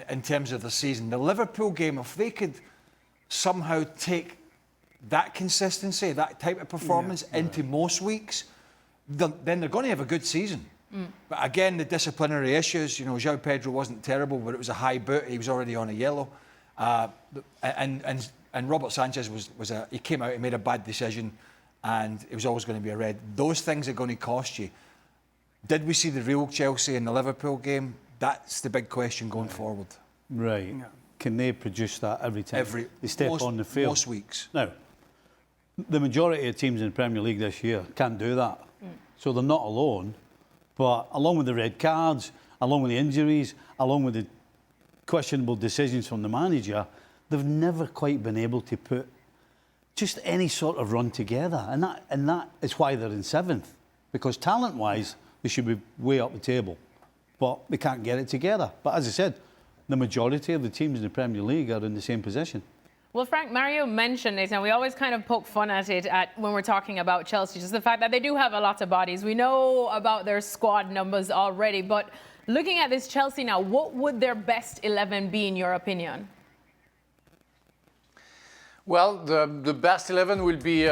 C: In terms of the season. The Liverpool game, if they could somehow take that consistency, that type of performance into most weeks, then they're going to have a good season. But again, the disciplinary issues, you know, João Pedro wasn't terrible, but it was a high boot. He was already on a yellow. And Robert Sanchez he came out, he made a bad decision, and it was always going to be a red. Those things are going to cost you. Did we see the real Chelsea in the Liverpool game? That's the big question going forward.
D: Right. Yeah. Can they produce that every time they step on the field?
C: Most weeks.
D: Now, the majority of teams in the Premier League this year can't do that. So they're not alone. But along with the red cards, along with the injuries, along with the questionable decisions from the manager, they've never quite been able to put just any sort of run together. And that is why they're in 7th. Because talent-wise, they should be way up the table. But they can't get it together. But as I said, the majority of the teams in the Premier League are in the same position.
A: Well, Frank, Mario mentioned it, and we always kind of poke fun at it when we're talking about Chelsea, just the fact that they do have a lot of bodies. We know about their squad numbers already, but looking at this Chelsea now, what would their best 11 be, in your opinion?
B: Well, the best 11 will be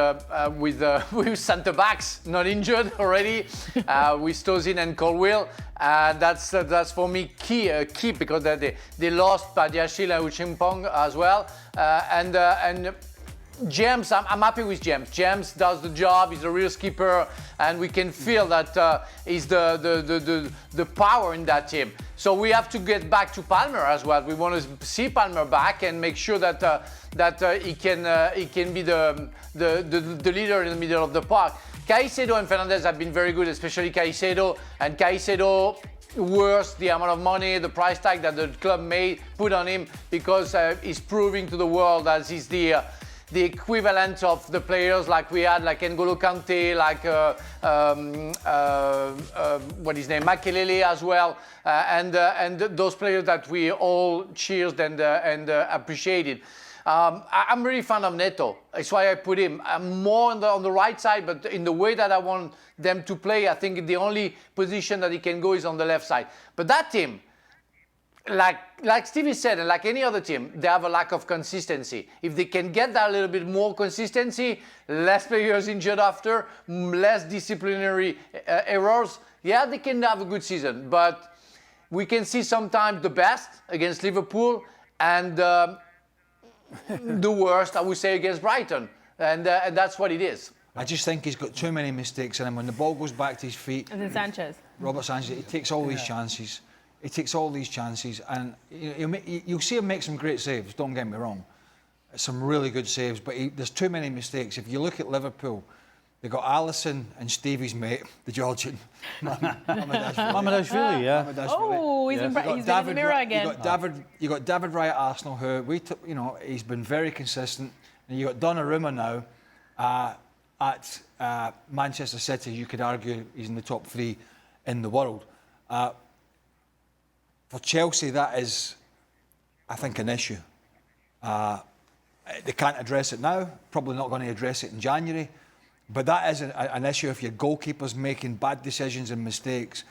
B: with centre-backs not injured already, with Tozin and Colwill. That's for me key because they lost Badiashile and Uchimpong as well. And James, I'm happy with James. James does the job. He's a real skipper, and we can feel that he's the power in that team. So we have to get back to Palmer as well. We want to see Palmer back and make sure that he can be the leader in the middle of the park. Caicedo and Fernandes have been very good, especially Caicedo. And Caicedo, worth the amount of money, the price tag that the club put on him, because he's proving to the world that he's the equivalent of the players like we had, like N'Golo Kante, like what is his name, Makelele as well, and those players that we all cheered and appreciated. I'm really fan of Neto. That's why I put him. I'm more on the right side, but in the way that I want them to play, I think the only position that he can go is on the left side. But that team, like Stevie said, and like any other team, they have a lack of consistency. If they can get that little bit more consistency, less players injured after, less disciplinary errors, yeah, they can have a good season. But we can see sometimes the best against Liverpool and the worst, I would say, against Brighton. And that's what it is.
C: I just think he's got too many mistakes in him. When the ball goes back to his feet,
A: And then Sanchez.
C: Robert Sanchez, he takes all these chances. He takes all these chances, and you'll see him make some great saves, don't get me wrong. Some really good saves, but there's too many mistakes. If you look at Liverpool, they've got Alisson and Stevie's mate, the Georgian.
D: Mamadashvili, yeah.
A: Oh, he's in the mirror again.
C: You got David Raya at Arsenal, who he's been very consistent. And you got Donnarumma now at Manchester City. You could argue he's in the top 3 in the world. For Chelsea, that is, I think, an issue. They can't address it now, probably not going to address it in January, but that is an issue if your goalkeeper's making bad decisions and mistakes.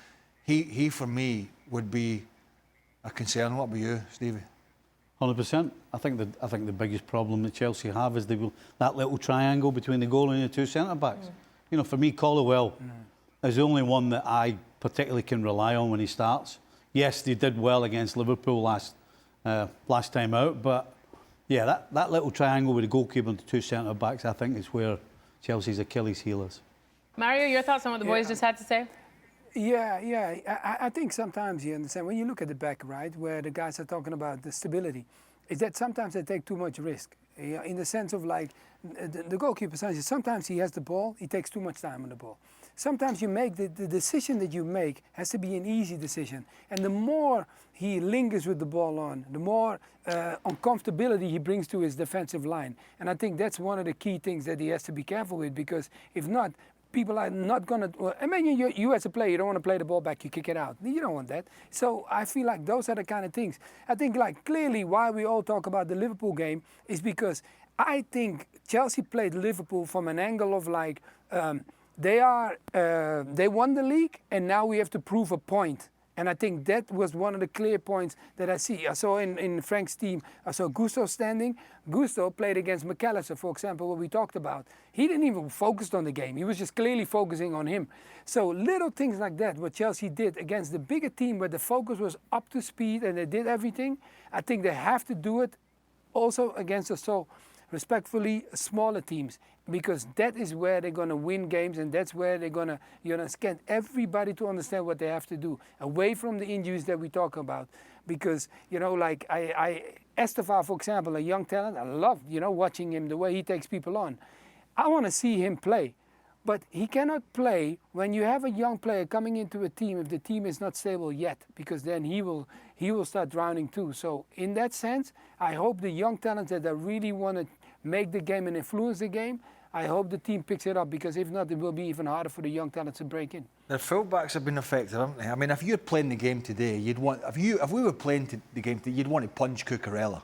C: He for me, would be a concern. What about you, Stevie?
D: 100%. I think the biggest problem that Chelsea have is that little triangle between the goalie and the 2 centre-backs. You know, for me, Colwill is the only one that I particularly can rely on when he starts. Yes, they did well against Liverpool last time out, but yeah, that little triangle with the goalkeeper and the 2 centre-backs, I think is where Chelsea's Achilles heel is.
A: Mario, your thoughts on what the boys just had to say?
E: Yeah. I think sometimes you understand when you look at the back, right, where the guys are talking about the stability, is that sometimes they take too much risk. In the sense of like the goalkeeper, sometimes he has the ball, he takes too much time on the ball. Sometimes you make the decision that you make has to be an easy decision, and the more he lingers with the ball on, the more uncomfortability he brings to his defensive line. And I think that's one of the key things that he has to be careful with, because if not, people are not going to... I mean, you as a player, you don't want to play the ball back, you kick it out. You don't want that. So I feel like those are the kind of things. I think like clearly why we all talk about the Liverpool game is because I think Chelsea played Liverpool from an angle of like... They won the league, and now we have to prove a point. And I think that was one of the clear points that I see. I saw in Frank's team, I saw Gusto standing. Gusto played against McAllister, for example, what we talked about. He didn't even focus on the game. He was just clearly focusing on him. So little things like that, what Chelsea did against the bigger team where the focus was up to speed and they did everything, I think they have to do it also against us. So respectfully, smaller teams, because that is where they're going to win games, and that's where they're going to, get everybody to understand what they have to do, away from the injuries that we talk about. Because, like Estefan, for example, a young talent, I love, watching him, the way he takes people on. I want to see him play. But he cannot play when you have a young player coming into a team if the team is not stable yet, because then he will start drowning too. So in that sense, I hope the young talents that really want to make the game and influence the game, I hope the team picks it up, because if not, it will be even harder for the young talents to break in.
C: Their fullbacks have been affected, haven't they? I mean, if you're playing the game today, you'd want. If we were playing the game today, you'd want to punch Cucurella.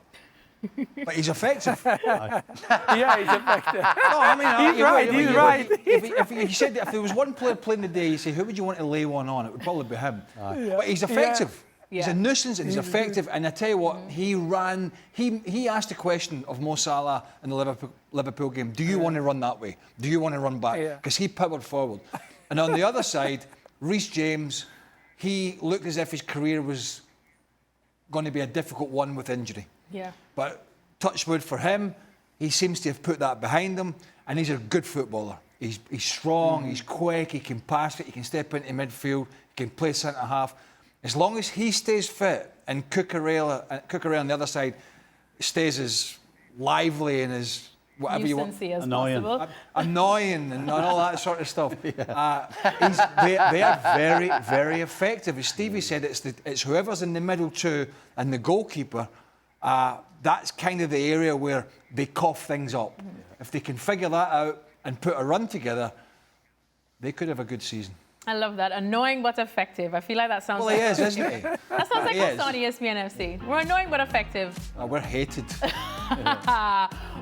C: But he's effective.
E: Yeah, he's effective.
C: No, I mean,
E: He's right, he's right.
C: If he said that if there was one player playing today, you say, who would you want to lay one on? It would probably be him. But he's effective. He's a nuisance and he's effective. And I tell you what, he ran. He asked the question of Mo Salah in the Liverpool game: do you want to run that way? Do you want to run back? Because he powered forward. And on the other side, Reece James, he looked as if his career was going to be a difficult one with injury.
A: Yeah.
C: But touch wood for him, he seems to have put that behind him, and he's a good footballer. He's strong, he's quick, he can pass it, he can step into midfield, he can play centre half. As long as he stays fit and Cucurella on the other side stays as lively and as whatever you want,
A: as possible.
C: annoying and all that sort of stuff. They are very, very effective. As Stevie said, it's whoever's in the middle two and the goalkeeper. That's kind of the area where they cough things up. If they can figure that out and put a run together, they could have a good season.
A: I love that. Annoying but effective. I feel like that sounds
C: Well, he is, isn't he?
A: That sounds like us on ESPN FC. We're annoying but effective.
C: We're hated.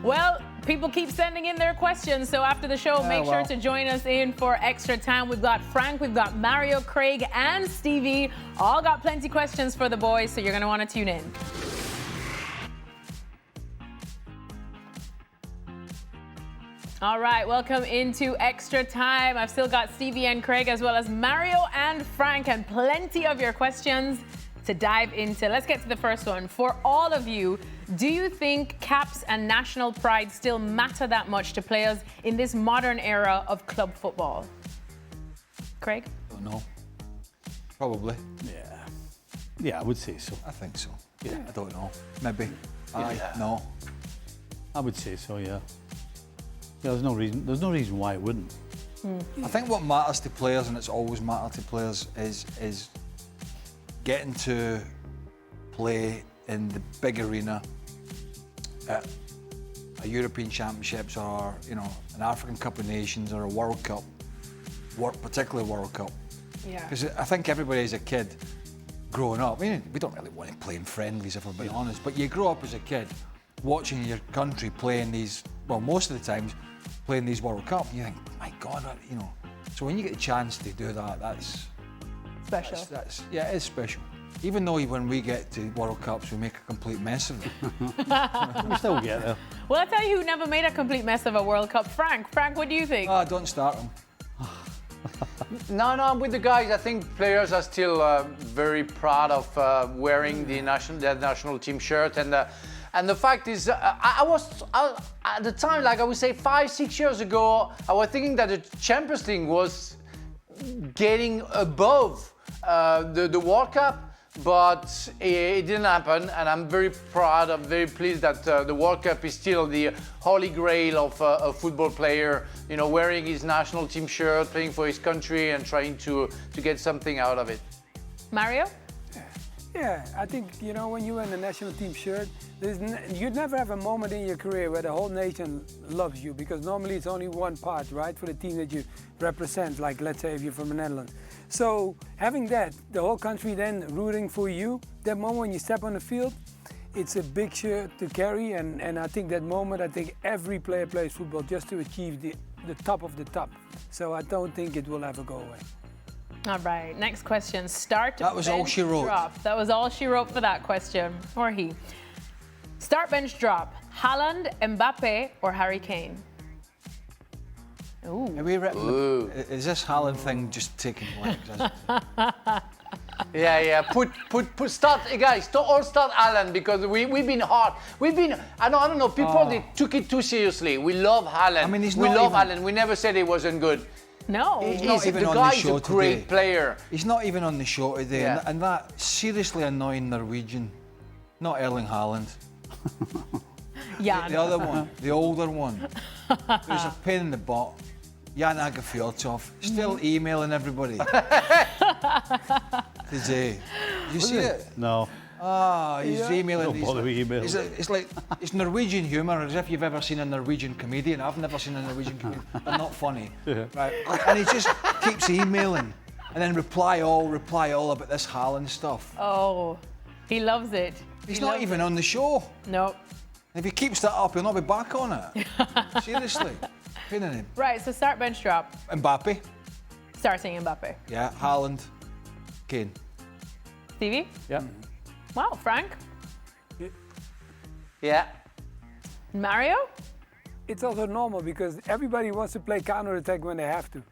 A: Well, people keep sending in their questions, so after the show, make sure to join us in for extra time. We've got Frank, we've got Mario, Craig, and Stevie. All got plenty questions for the boys, so you're going to want to tune in. All right, welcome into Extra Time. I've still got Stevie and Craig, as well as Mario and Frank, and plenty of your questions to dive into. Let's get to the first one. For all of you, do you think caps and national pride still matter that much to players in this modern era of club football? Craig?
C: Don't know. Probably.
D: Yeah, I would say so.
C: I think so. Yeah, I don't know. Maybe. No.
D: I would say so, yeah. Yeah, there's no reason why it wouldn't.
C: I think what matters to players, and it's always mattered to players, is getting to play in the big arena at a European Championships, or an African Cup of Nations, or a World Cup, particularly World Cup.
A: Yeah.
C: Because I think everybody as a kid growing up, we don't really want to play in friendlies, if we're being honest, but you grow up as a kid watching your country playing these, well, most of the times playing these World Cup, and you think, my God, So when you get a chance to do that, that's
A: Special.
C: Yeah, it is special. Even though when we get to World Cups, we make a complete mess of it.
D: We still get there.
A: Well, I'll tell you who never made a complete mess of a World Cup. Frank, what do you think?
C: Don't start them.
B: No, I'm with the guys. I think players are still very proud of wearing their national team shirt, and the fact is, I was at the time, like I would say 5-6 years ago, I was thinking that the Champions League was getting above the World Cup, but it didn't happen, and I'm very pleased that the World Cup is still the holy grail of a football player, wearing his national team shirt, playing for his country, and trying to get something out of it.
A: Mario?
E: Yeah, I think, when you wear the national team shirt, you'd never have a moment in your career where the whole nation loves you, because normally it's only one part, right, for the team that you represent, like let's say if you're from the Netherlands. So having that, the whole country then rooting for you, that moment when you step on the field, it's a big shirt to carry, and I think that moment, every player plays football just to achieve the top of the top. So I don't think it will ever go away.
A: All right, next question.
C: That was all she wrote.
A: Drop. That was all she wrote for that question, or he. Start, bench, drop. Haaland, Mbappe, or Harry Kane? Ooh.
C: Is this Haaland thing just taking legs?
B: Yeah. Put start, guys. All start Haaland, because we've been hard. I don't know. People they took it too seriously. We love Haaland.
C: I mean,
B: Haaland. We never said he wasn't good.
A: No.
C: The
B: guy's a great player.
C: He's not even on the show today, and that seriously annoying Norwegian, not Erling Haaland.
A: Yeah.
C: The other one, the older one. There's a pain in the butt. Jan Agafjordov, still emailing everybody. Did you see it?
D: No.
C: Ah, he's emailing.
D: Don't bother with email.
C: It's like it's Norwegian humour, as if you've ever seen a Norwegian comedian. I've never seen a Norwegian comedian. They're not funny, right? And he just keeps emailing, and then reply all about this Haaland stuff.
A: Oh, he loves it.
C: He's not even on the show.
A: No.
C: If he keeps that up, he'll not be back on it. Seriously, pain in him.
A: Right. So start bench drop.
C: Mbappe,
A: Starting Mbappe.
C: yeah. Haaland, Kane.
A: Stevie.
D: Yeah.
A: Wow. Frank.
B: Yeah.
A: Mario.
E: It's also normal because everybody wants to play counter-attack when they have to.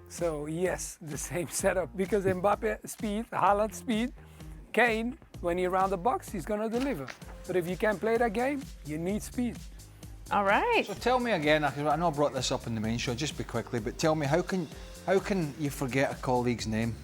E: So yes, the same setup because Mbappe speed, Haaland speed, Kane, when he's around the box, he's going to deliver. But if you can't play that game, you need speed.
A: All right.
C: So tell me again, because I know I brought this up in the main show, just be quickly, but tell me, how can you forget a colleague's name?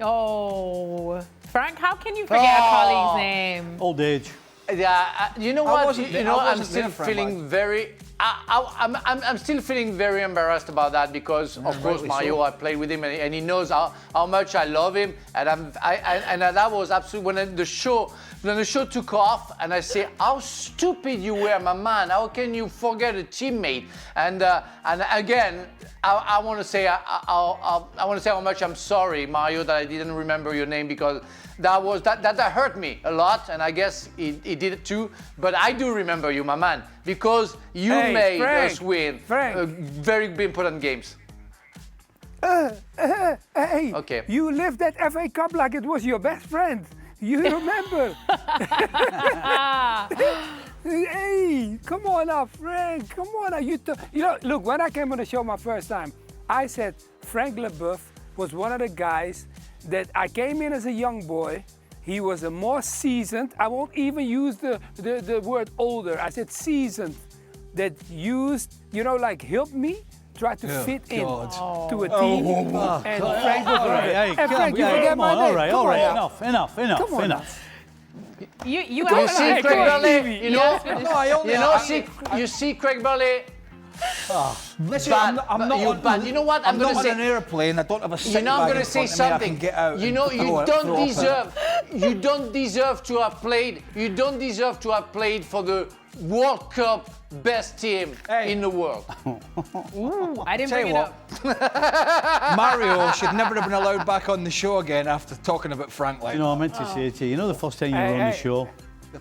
A: Oh, Frank, how can you forget a colleague's name?
D: Old age.
B: Yeah, you know what?
C: wasn't
B: You
C: there-
B: know,
C: I
B: I'm
C: wasn't
B: still
C: there for
B: feeling
C: much.
B: very. I'm still feeling very embarrassed about that because, of course,
C: rightly
B: Mario,
C: so.
B: I played with him and he knows how much I love him. And that was absolutely when the show took off. And I say, how stupid you were, my man! How can you forget a teammate? And again, I want to say how much I'm sorry, Mario, that I didn't remember your name because that hurt me a lot, and I guess it did it too. But I do remember you, my man, because you made us win very important games.
E: Hey,
B: Okay.
E: you lived that FA Cup like it was your best friend. You remember? Hey, come on now, Frank. Come on now. You know, look, when I came on the show my first time, I said Frank Leboeuf was one of the guys that I came in as a young boy. He was a more seasoned, I won't even use the word older, I said seasoned, that used, you know, like help me, try to fit in to a team. And Frank was one of it. And Frank, you forget my name.
D: All right,
E: Come on now.
D: enough.
A: You
B: You
A: have
B: see, Craig Burley, you know,
C: No, I only.
B: you see, Craig Burley.
C: Listen,
B: Bad.
C: I'm not on,
B: Bad. You know what?
C: I'm
B: I'm gonna
C: not
B: say.
C: on an airplane. I don't have a seat
B: You know, I'm
C: bag
B: going
C: in
B: to say
C: front of me I
B: something.
C: can get out
B: You know,
C: and
B: you
C: throw it
B: don't
C: in.
B: deserve. You don't deserve to have played. You don't deserve to have played for the World Cup best team in the world.
A: Ooh, I didn't
C: Tell
A: bring
C: you
A: it
C: what,
A: up.
C: Mario should never have been allowed back on the show again after talking about Frank like
D: You know, I meant to say to you, you know the first time you were on the show?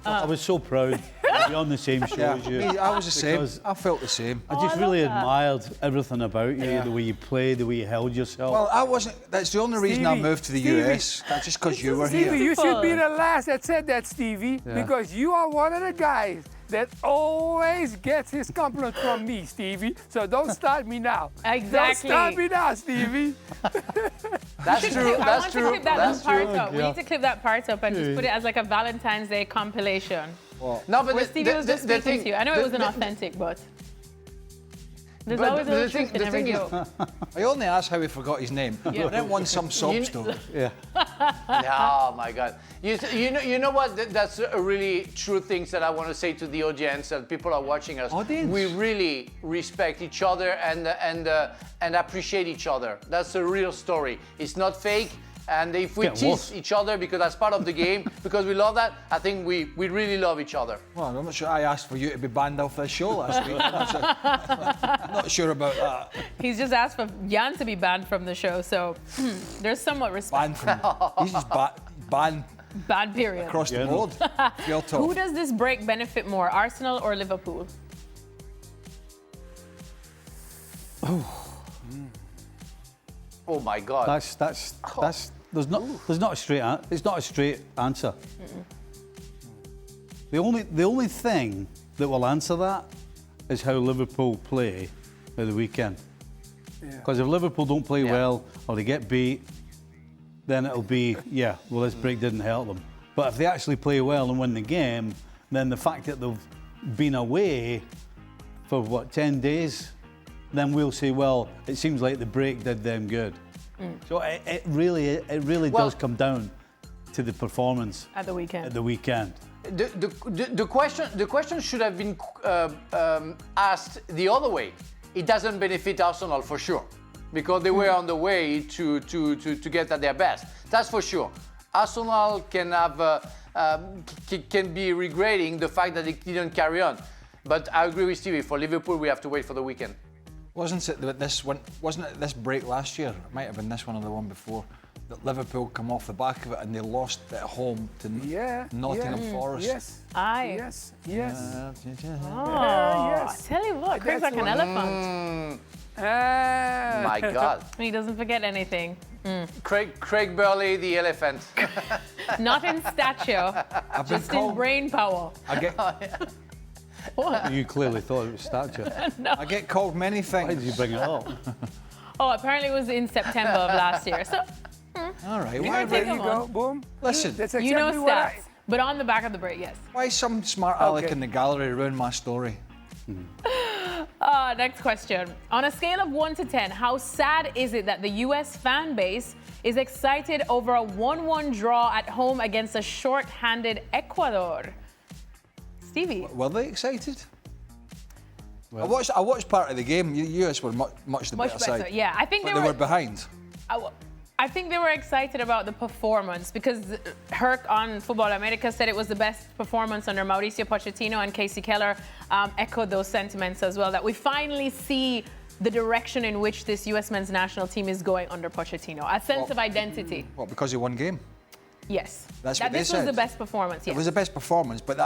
D: I was so proud to be on the same show as you.
C: Me, I was the same.
D: Because
C: I felt the same.
D: I just
A: I
D: really
A: love that.
D: admired everything about you, the way you played, the way you held yourself.
C: Well, I wasn't. That's the only reason I
E: Stevie,
C: moved to the
E: Stevie.
C: US. That's just because you were
E: Stevie,
C: here.
E: you should be the last that said that, Stevie, because you are one of the guys that always gets his compliment from me, Stevie. So don't start me now.
A: Exactly.
E: Don't start me now, Stevie.
B: That's true.
A: I
B: That's
A: want to
B: true.
A: clip that
B: That's
A: part
B: true.
A: up. We need to clip that part up and just put it as like a Valentine's Day compilation.
B: No, but
A: Where Stevie was just speaking to you. I know it wasn't
B: the-
A: authentic, but there's
B: But
A: always a
B: the
A: little
B: thing-
A: truth in
B: the
A: every
B: thing is-
A: joke.
C: I only asked how he forgot his name.
A: Yeah.
C: I didn't want some sob
B: You-
C: story.
D: yeah.
B: Oh my God! You know what? That's a really true things that I want to say to the audience and people are watching us.
C: Audience?
B: We really respect each other and appreciate each other. That's a real story. It's not fake. And if we
D: Getting
B: tease
D: worse.
B: each other because that's part of the game, because we love that, I think we really love each other.
C: Well, I'm not sure. I asked for you to be banned off this show last week. I'm not sure about that.
A: He's just asked for Jan to be banned from the show, so there's somewhat respect.
C: Banned from. He's just banned
A: Bad period.
C: across the
D: Yeah.
C: board. Real talk.
A: Who does this break benefit more, Arsenal or Liverpool?
B: Oh my God!
D: That's there's not a straight it's not a straight answer. The only thing that will answer that is how Liverpool play at the weekend. Because if Liverpool don't play well or they get beat, then it'll be this break didn't help them. But if they actually play well and win the game, then the fact that they've been away for 10 days, then we'll say, well, it seems like the break did them good. So it really does come down to the performance
A: At the weekend.
D: at the weekend.
B: The question should have been asked the other way. It doesn't benefit Arsenal for sure, because they were on the way to get at their best. That's for sure. Arsenal can have can be regretting the fact that it didn't carry on. But I agree with Stevie. For Liverpool, we have to wait for the weekend.
C: Wasn't it this break last year? It might have been this one or the one before. That Liverpool come off the back of it and they lost at home to Nottingham Forest.
E: Yes.
A: Aye.
E: Yes. Yes.
A: Oh,
E: yes.
A: I tell you what, Craig's like an elephant.
B: My God.
A: He doesn't forget anything.
B: Craig Burley, the elephant.
A: Not in stature, just in brain power.
C: I get,
A: What?
D: You clearly thought it was stature.
C: I get called many things.
D: Why did you bring it up?
A: Oh, apparently it was in September of last year. So
C: All right.
A: Why
E: There
A: take
E: you
A: him
E: go.
A: on?
E: Boom.
C: Listen,
E: That's
A: you know
E: exactly what
A: stats. But on the back of the break, yes.
C: why some smart aleck
E: Okay.
C: in the gallery ruined my story?
A: Next question. On a scale of 1 to 10, how sad is it that the US fan base is excited over a 1-1 draw at home against a short-handed Ecuador? Stevie?
C: Were they excited? I watched part of the game. US were much the
A: Much
C: better side.
A: better, yeah. I think
C: But they were behind.
A: I think they were excited about the performance because Herc on Football America said it was the best performance under Mauricio Pochettino, and Casey Keller echoed those sentiments as well, that we finally see the direction in which this US men's national team is going under Pochettino. A sense of identity.
C: Well, because he won game.
A: Yes.
C: That's
A: that
C: what they
A: this was
C: said.
A: the best performance, yes.
C: It was the best performance, but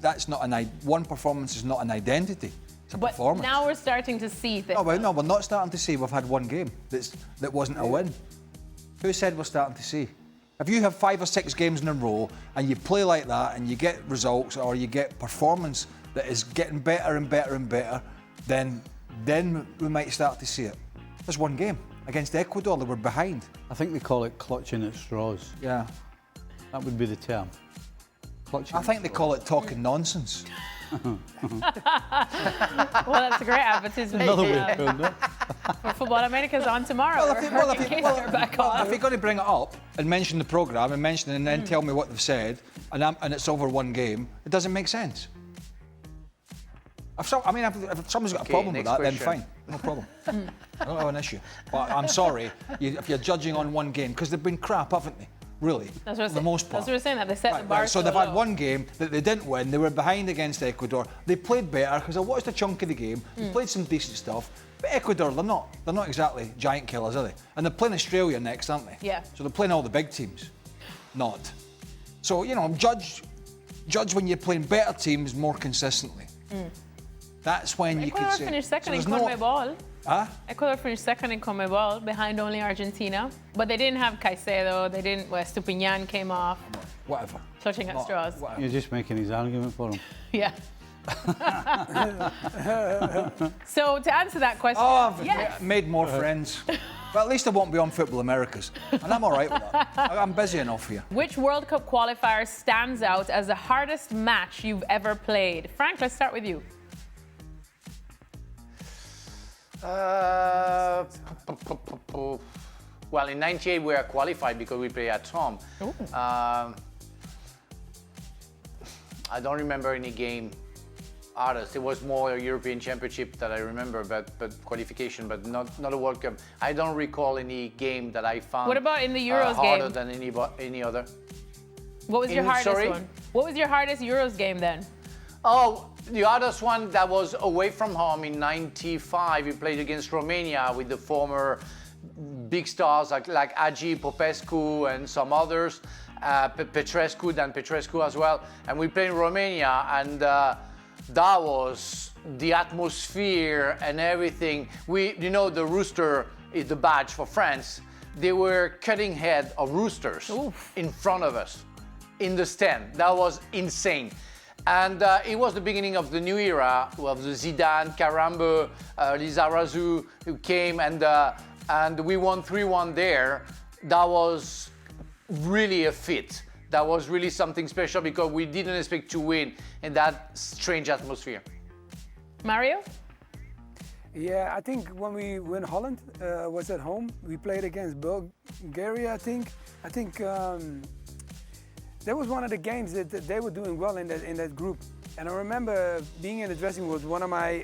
C: that's not one performance is not an identity. It's a
A: But
C: performance.
A: now we're starting to see things.
C: No, we're not starting to see we've had one game that wasn't a win. Who said we're starting to see? If you have 5 or 6 games in a row and you play like that and you get results or you get performance that is getting better and better and better, then we might start to see it. There's one game against Ecuador, they were behind.
D: I think they call it clutching at straws.
C: Yeah.
D: That would be the term. Clutching
C: I think they call it talking nonsense.
A: Well, that's a great advertisement.
D: Another way of putting it.
A: For Football America's on tomorrow.
C: Well, if you're going to bring it up and mention the programme and then tell me what they've said and it's over one game, it doesn't make sense. If someone's got a problem with that, then fine, no problem. I don't have an issue. But I'm sorry if you're judging on one game, because they've been crap, haven't they? Really,
A: That's what
C: for the most part.
A: That's what we're saying, that they set the bar
C: So
A: so
C: they've
A: low.
C: had one game that they didn't win. They were behind against Ecuador. They played better because I watched a chunk of the game. They played some decent stuff. But Ecuador, they're not exactly giant killers, are they? And they're playing Australia next, aren't they?
A: Yeah.
C: So they're playing all the big teams. Not. So, judge when you're playing better teams more consistently. That's when you
A: Ecuador
C: could say...
A: finished second in
C: So there's
A: CONMEBOL.
C: Huh?
A: Ecuador finished second in CONMEBOL, behind only Argentina. But they didn't have Caicedo, Estupiñán came off,
C: Whatever.
A: clutching at straws.
C: Whatever.
D: You're just making his argument for him.
A: Yeah. So to answer that question,
C: Oh, I've
A: yes.
C: made more friends. But at least I won't be on Football Americas. And I'm all right with that. I'm busy enough here.
A: Which World Cup qualifier stands out as the hardest match you've ever played? Frank, let's start with you.
B: Well, in '98 we were qualified because we played at home. I don't remember any game others. It was more a European Championship that I remember, but qualification, but not a World Cup. I don't recall any game that I found.
A: What about in the Euros
B: harder
A: game?
B: than any other?
A: What was your hardest
B: sorry?
A: one? What was your hardest Euros game then?
B: Oh, the hardest one that was away from home in '95. We played against Romania with the former big stars like Agi, Popescu, and some others. Petrescu as well. And we played in Romania, and that was the atmosphere and everything. The rooster is the badge for France. They were cutting head of roosters in front of us in the stand. That was insane. And it was the beginning of the new era of the Zidane, Carambe, Lizarazu who came, and we won 3-1 there. That was really a feat. That was really something special because we didn't expect to win in that strange atmosphere.
A: Mario?
E: Yeah, I think when we win Holland was at home. We played against Bulgaria, I think. That was one of the games that they were doing well in that group. And I remember being in the dressing room was one of my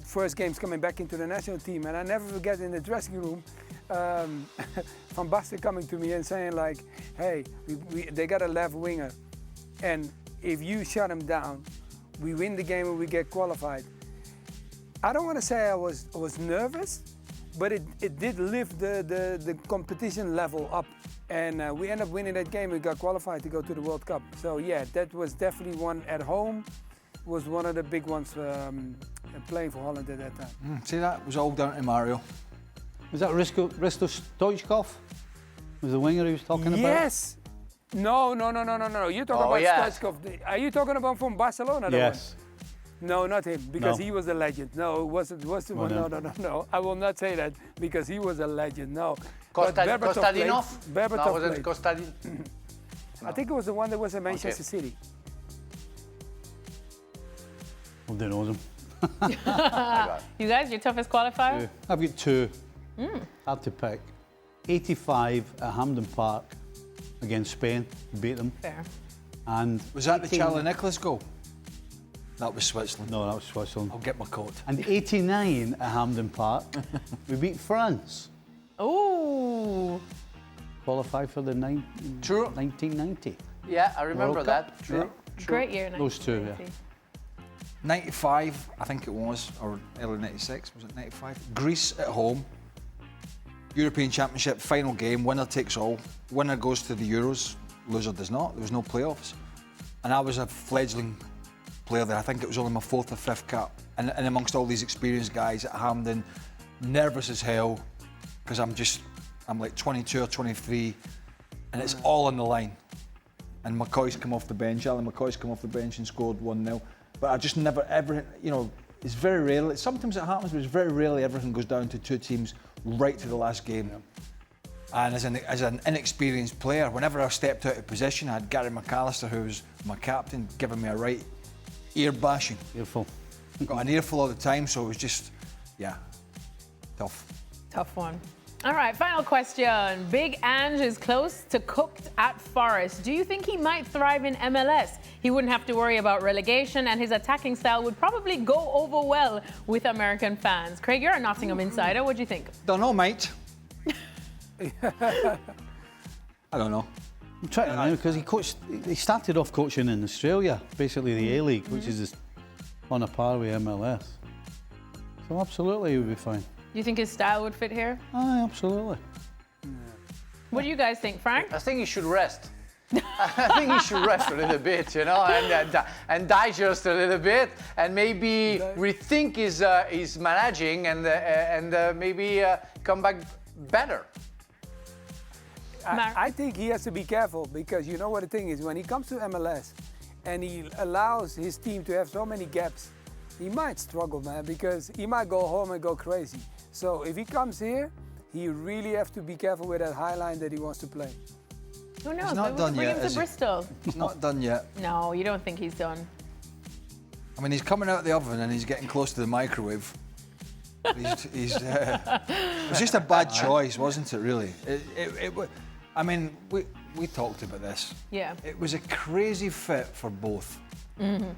E: first games coming back into the national team. And I never forget in the dressing room, Van Basten coming to me and saying like, hey, they got a left winger, and if you shut him down, we win the game and we get qualified. I don't want to say I was nervous, but it did lift the competition level up, and we ended up winning that game. We got qualified to go to the World Cup. So yeah, that was definitely one at home. Was one of the big ones playing for Holland at that time.
C: See, that was all down to Mario.
D: Was that Risto Stoichkov? Was the winger he was talking about?
E: Yes. No. You're talking about
B: yes.
E: Stoichkov. Are you talking about from Barcelona?
D: Yes.
E: No, not him, because
D: No.
E: he was a legend. No, it wasn't. No. I will not say that because he was a legend. No. But Berbatov
B: Kostadinov?
E: played. Berbatov
B: No, wasn't
E: played.
B: Kostadinov?
E: I think it was the one that was at Manchester City.
D: Well, they know them.
A: You guys, your toughest qualifier?
D: Yeah. I've got two. Hard to pick. 85 at Hampden Park against Spain. Beat them.
A: Fair.
D: And
C: Was that the
D: 18
C: Charlie Nicholas goal? That was Switzerland.
D: No, that was Switzerland.
C: I'll get my coat.
D: And 89 at Hampden Park, we beat France.
A: Ooh.
D: Qualified for the
B: True.
D: 1990.
B: Yeah, I remember
D: World
B: that.
D: Cup.
B: True.
A: Great year.
D: Those two,
A: 1990.
C: 95, I think it was, or early 96, was it 95? Greece at home. European Championship, final game, winner takes all. Winner goes to the Euros, loser does not. There was no playoffs. And I was a fledgling player there. I think it was only my 4th or 5th cap. And amongst all these experienced guys at Hampden, nervous as hell, because I'm like 22 or 23, and it's all on the line. And McCoy's come off the bench, Alan McCoy's come off the bench and scored 1-0. But I just never ever, it's very rare. Sometimes it happens, but it's very rarely everything goes down to two teams right to the last game. Yeah. And as an inexperienced player, whenever I stepped out of position, I had Gary McAllister, who was my captain, giving me a right ear bashing.
D: Earful.
C: Got an earful all the time, so it was just, tough.
A: Tough one. All right, final question. Big Ange is close to cooked at Forest. Do you think he might thrive in MLS? He wouldn't have to worry about relegation, and his attacking style would probably go over well with American fans. Craig, you're a Nottingham insider. What do you think?
C: Don't know, mate. I don't know.
D: I'm trying to remember because he started off coaching in Australia, basically the A-League, which is just on a par with MLS. So absolutely he would be fine.
A: You think his style would fit here?
D: Aye, absolutely.
A: What do you guys think, Frank?
B: I think he should rest. I think he should rest a little bit, and digest a little bit, and maybe rethink his managing, and maybe come back better.
E: I think he has to be careful, because you know what the thing is, when he comes to MLS and he allows his team to have so many gaps, he might struggle, man, because he might go home and go crazy. So if he comes here, he really have to be careful with that high line that he wants to play.
A: Who knows?
C: He's not
A: Maybe
C: done
A: bring
C: yet,
A: him
C: is
A: to
C: he?
A: Bristol.
C: He's not done yet.
A: No, you don't think he's done.
C: I mean, he's coming out of the oven and he's getting close to the microwave. It was just a bad choice, wasn't it, really? I mean, we talked about this.
A: Yeah.
C: It was a crazy fit for both. Mm-hmm.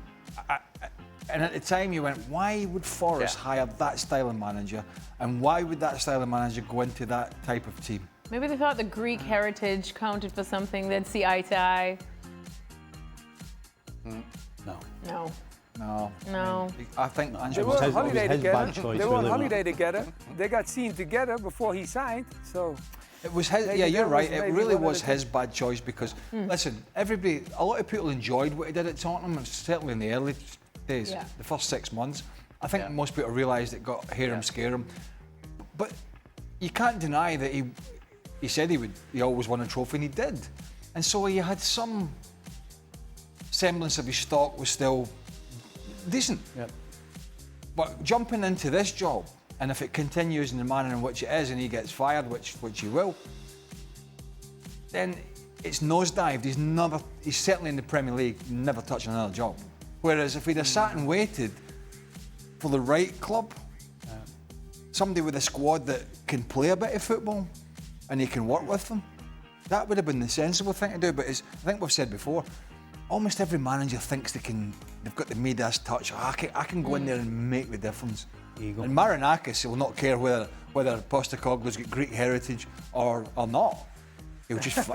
C: And at the time you went, why would Forest hire that style of manager, and why would that style of manager go into that type of team?
A: Maybe they thought the Greek heritage counted for something. They'd see eye to eye.
D: No.
A: No.
C: No.
A: No.
C: I think
E: They
C: Angel
E: were
C: was
E: on
D: his- it was
E: holiday
D: his
E: together.
D: bad choice,
E: They were on
D: really,
E: holiday
D: wasn't
E: together. They got seen together before he signed. So
C: It was his.
E: Maybe
C: Yeah, you're
E: that
C: right.
E: was
C: It
E: maybe
C: really
E: one of
C: was
E: the
C: his bad choice because listen, a lot of people enjoyed what he did at Tottenham, and certainly in the early days,
A: Yeah.
C: the first 6 months. I think most people realised it got hear him, scare him. But you can't deny that he said he always won a trophy, and he did. And so he had some semblance of his stock was still decent.
D: Yep.
C: But jumping into this job, and if it continues in the manner in which it is, and he gets fired, which he will, then it's nosedived. He's certainly in the Premier League, never touching another job. Whereas if he'd have sat and waited for the right club, somebody with a squad that can play a bit of football, and he can work with them, that would have been the sensible thing to do. But as I think we've said before, almost every manager thinks they've got the Midas touch. I can go in there and make the difference.
D: Ego.
C: And Marinakis will not care whether whether Postecoglou's got Greek heritage or not. He'll just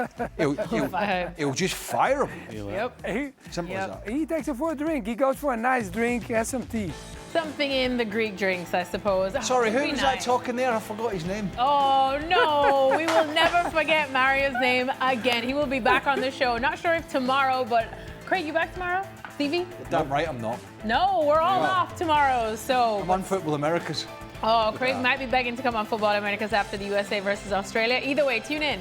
C: he'll just fire him.
A: Yep.
C: Simple as that.
E: He takes it for a drink. He goes for a nice drink, has some tea.
A: Something in the Greek drinks, I suppose.
C: Sorry,
A: Would
C: who
A: be
C: was that
A: nice.
C: talking there? I forgot his name.
A: Oh, no. We will never forget Mario's name again. He will be back on the show. Not sure if tomorrow, but Craig, you back tomorrow? Stevie?
C: Damn right I'm not.
A: No, we're all off tomorrow, so...
C: I'm on Football Americas.
A: Oh, Craig might be begging to come on Football Americas after the USA versus Australia. Either way, tune in.